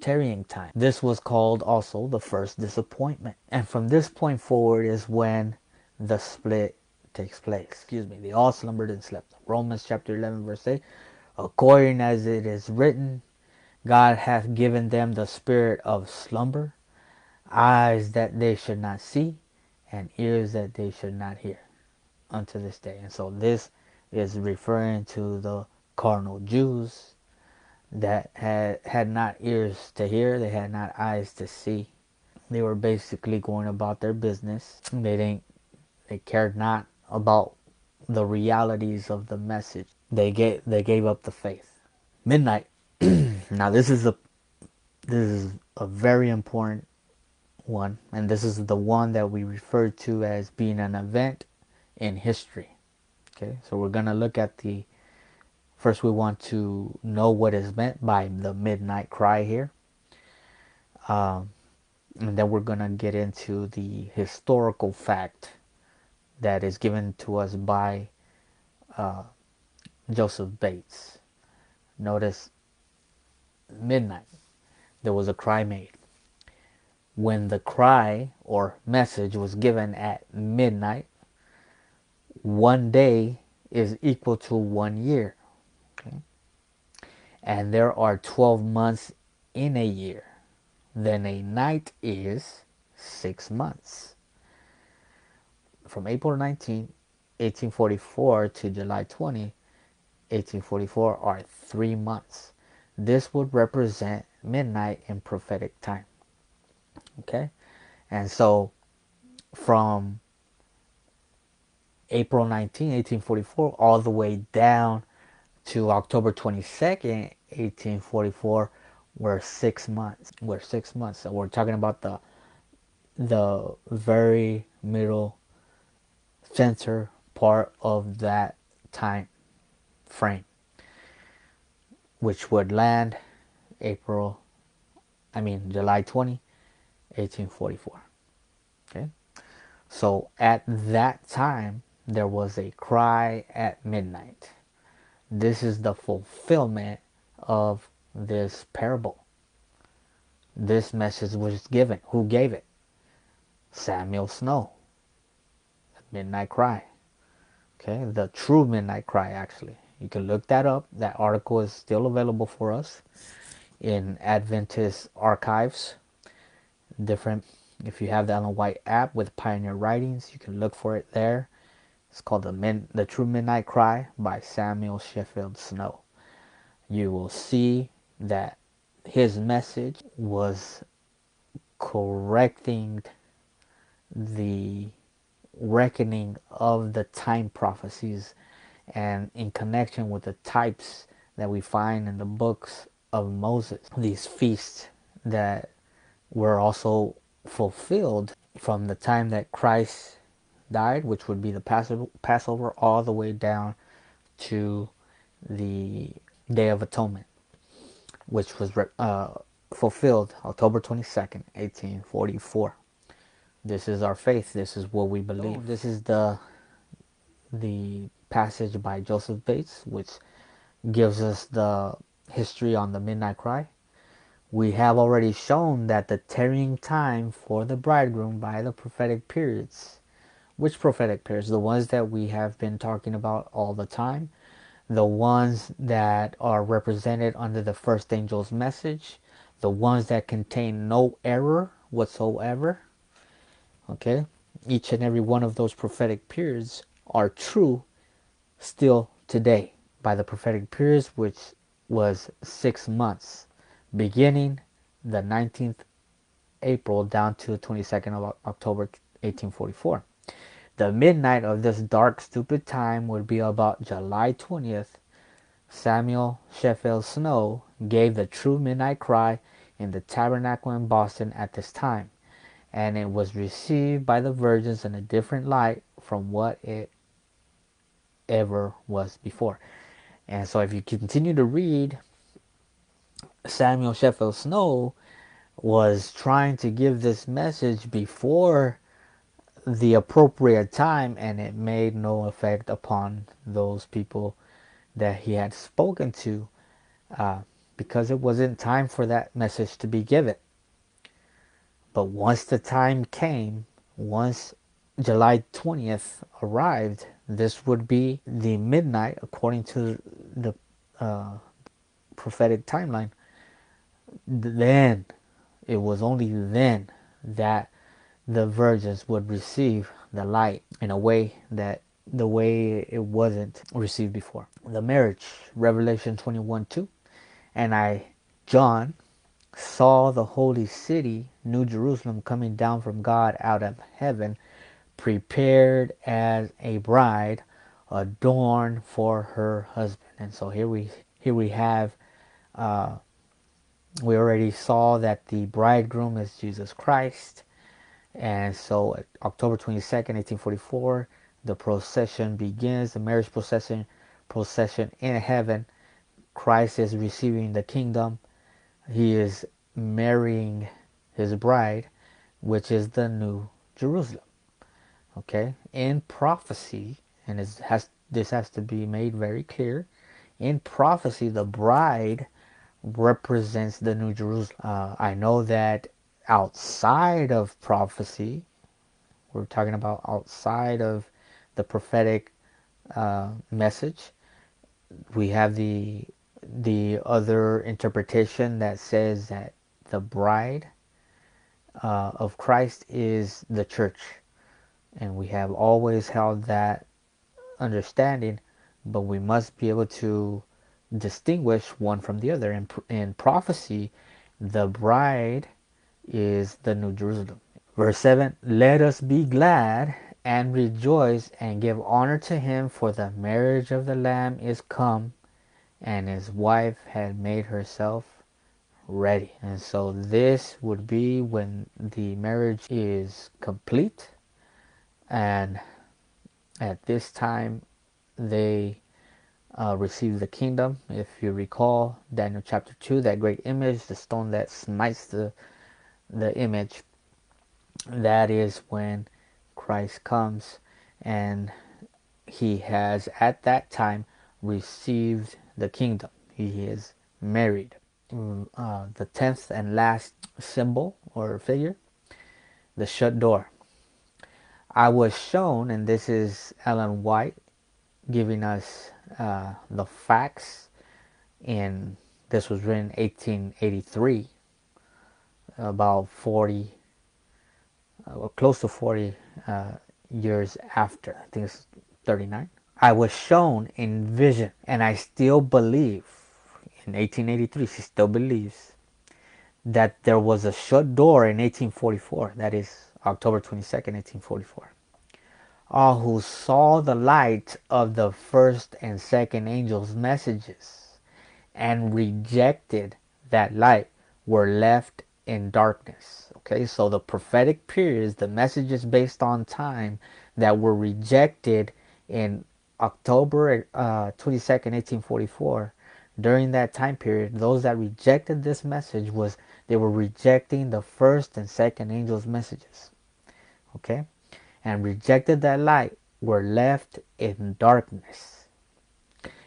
tarrying time. This was called also the first disappointment. And from this point forward is when the split takes place. Excuse me. They all slumbered and slept. Romans chapter 11 verse 8. According as it is written, God hath given them the spirit of slumber, eyes that they should not see, and ears that they should not hear, unto this day. And so this is referring to the carnal Jews that had not ears to hear, they had not eyes to see. They were basically going about their business. They cared not about the realities of the message. They gave up the faith. Midnight. Now this is a very important one, and this is the one that we refer to as being an event in history. Okay, so we're gonna look at the first. We want to know what is meant by the midnight cry here. And then we're going to get into the historical fact that is given to us by Joseph Bates. Notice midnight. There was a cry made. When the cry or message was given at midnight, one day is equal to 1 year. Okay? And there are 12 months in a year. Then a night is 6 months. From April 19, 1844 to July 20, 1844 are 3 months. This would represent midnight in prophetic time. Okay? And so from April 19, 1844 all the way down to October 22nd, 1844 were 6 months. We're 6 months. So we're talking about the very middle center part of that time frame, which would land July 20, 1844. Okay, so at that time there was a cry at midnight. This is the fulfillment of this parable. This message was given. Who gave it? Samuel Snow. The midnight cry. Okay, the true midnight cry, actually. You can look that up. That article is still available for us in Adventist archives. Different. If you have the Ellen White app with Pioneer Writings, you can look for it there. It's called The True Midnight Cry by Samuel Sheffield Snow. You will see that his message was correcting the reckoning of the time prophecies, and in connection with the types that we find in the books of Moses, these feasts that were also fulfilled from the time that Christ died, which would be the Passover, all the way down to the Day of Atonement, which was fulfilled October 22nd, 1844. This is our faith. This is what we believe. This is the passage by Joseph Bates, which gives us the history on the midnight cry. We have already shown that the tarrying time for the bridegroom by the prophetic periods. Which prophetic periods? The ones that we have been talking about all the time. The ones that are represented under the first angel's message. The ones that contain no error whatsoever. Okay? each and every one of those prophetic periods are true still today. By the prophetic periods, which was 6 months, beginning the 19th April down to the 22nd of October 1844. The midnight of this dark, stupid time would be about July 20th. Samuel Sheffield Snow gave the true midnight cry in the Tabernacle in Boston at this time, and it was received by the virgins in a different light from what it ever was before. And so if you continue to read, Samuel Sheffield Snow was trying to give this message before the appropriate time, and it made no effect upon those people that he had spoken to, uh, because it wasn't time for that message to be given. But once the time came, once July 20th arrived, this would be the midnight according to the uh, prophetic timeline. Then, it was only then that the virgins would receive the light in a way that the way it wasn't received before. The marriage, Revelation 21:2. And I, John, saw the holy city, New Jerusalem, coming down from God out of heaven, prepared as a bride adorned for her husband. And so here we have, uh, we already saw that the bridegroom is Jesus Christ. And so October 22nd, 1844, the procession begins, the marriage procession in heaven. Christ is receiving the kingdom. He is marrying his bride, which is the New Jerusalem. Okay? In prophecy, and this has to be made very clear, in prophecy, the bride represents the New Jerusalem. I know that outside of prophecy, we're talking about outside of the prophetic message, we have the other interpretation that says that the bride of Christ is the church, and we have always held that understanding, but we must be able to distinguish one from the other. In prophecy, the bride is the New Jerusalem. Verse 7, let us be glad and rejoice and give honor to him, for the marriage of the Lamb is come, and his wife had made herself ready. And so this would be when the marriage is complete, and at this time they receive the kingdom. If you recall Daniel chapter 2, that great image, the stone that smites the image, that is when Christ comes, and he has at that time received the kingdom. He is married. The 10th and last symbol or figure, the shut door. I was shown, and this is Ellen White giving us the facts, and this was written 1883, about 40, close to 40 years after. I think it's 39. I was shown in vision, and I still believe, in 1883, she still believes, that there was a shut door in 1844. That is October 22nd, 1844. All who saw the light of the first and second angels' messages and rejected that light were left in darkness. Okay, so the prophetic periods, the messages based on time that were rejected in October 22nd, 1844, during that time period, those that rejected this message they were rejecting the first and second angels' messages. Okay, and rejected that light were left in darkness.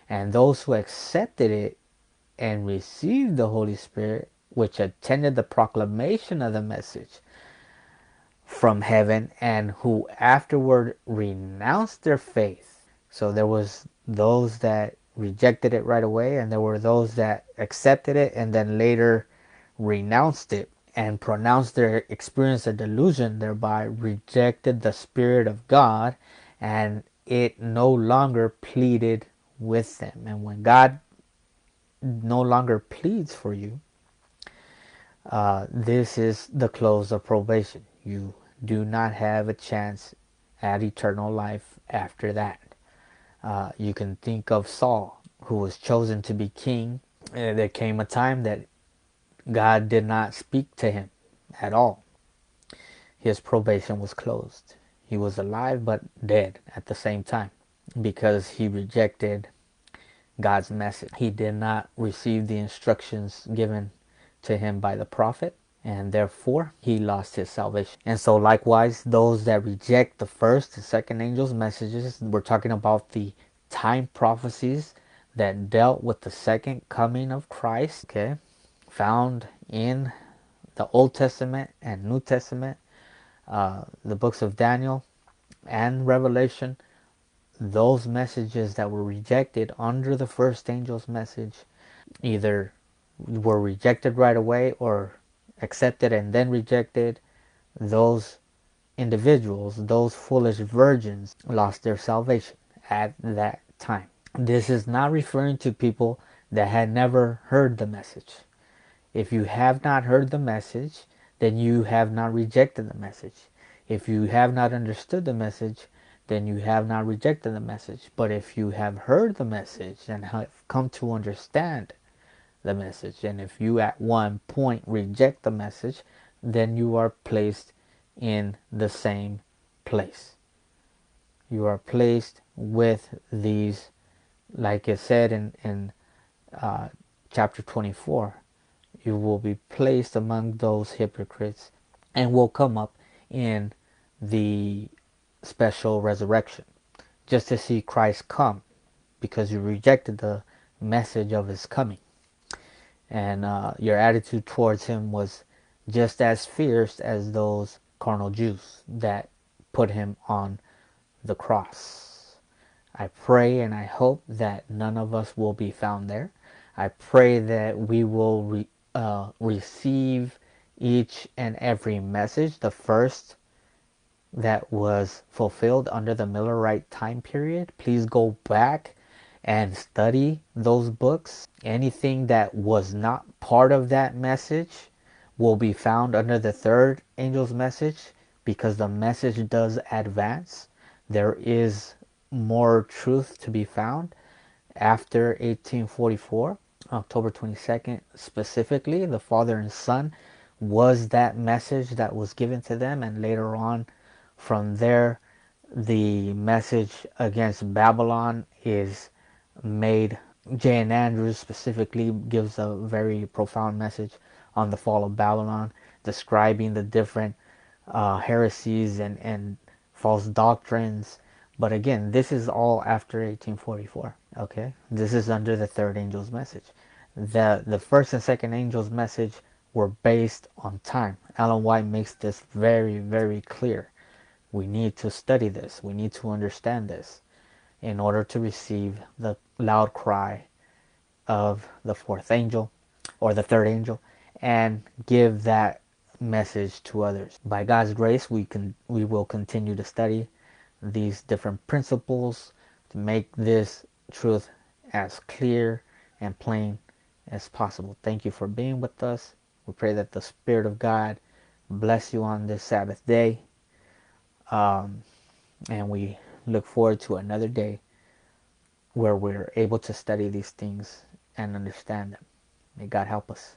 And those who accepted it and received the Holy Spirit, which attended the proclamation of the message from heaven, and who afterward renounced their faith. So there was those that rejected it right away, and there were those that accepted it and then later renounced it and pronounced their experience a delusion, thereby rejected the Spirit of God, and it no longer pleaded with them. And when God no longer pleads for you, this is the close of probation. You do not have a chance at eternal life after that. You can think of Saul, who was chosen to be king. There came a time that God did not speak to him at all. His probation was closed. He was alive but dead at the same time because he rejected God's message. He did not receive the instructions given to him by the prophet, and therefore he lost his salvation. And so likewise, those that reject the first and second angel's messages, we're talking about the time prophecies that dealt with the second coming of Christ, okay, found in the Old Testament and New Testament, the books of Daniel and Revelation. Those messages that were rejected under the first angel's message either were rejected right away or accepted and then rejected. Those individuals, those foolish virgins, lost their salvation at that time. This is not referring to people that had never heard the message. If you have not heard the message, then you have not rejected the message. If you have not understood the message, then you have not rejected the message. But if you have heard the message and have come to understand the message, and if you at one point reject the message, then you are placed in the same place. You are placed with these, like it said in chapter 24, you will be placed among those hypocrites and will come up in the special resurrection just to see Christ come, because you rejected the message of his coming, and your attitude towards him was just as fierce as those carnal Jews that put him on the cross. I pray and I hope that none of us will be found there. I pray that we will receive each and every message. The first that was fulfilled under the Millerite time period. Please go back and study those books. Anything that was not part of that message will be found under the third angel's message, because the message does advance. There is more truth to be found after 1844, October 22nd specifically. The Father and Son was that message that was given to them, and later on from there the message against Babylon is made. J.N. Andrews specifically gives a very profound message on the fall of Babylon, describing the different heresies and false doctrines. But again, this is all after 1844. Okay, this is under the third angel's message. The first and second angel's message were based on time. Ellen White makes this very, very clear. We need to study this. We need to understand this in order to receive the loud cry of the fourth angel or the third angel and give that message to others. By God's grace, we will continue to study these different principles to make this truth as clear and plain as possible. Thank you for being with us. We pray that the Spirit of God bless you on this Sabbath day. And we look forward to another day where we're able to study these things and understand them. May God help us.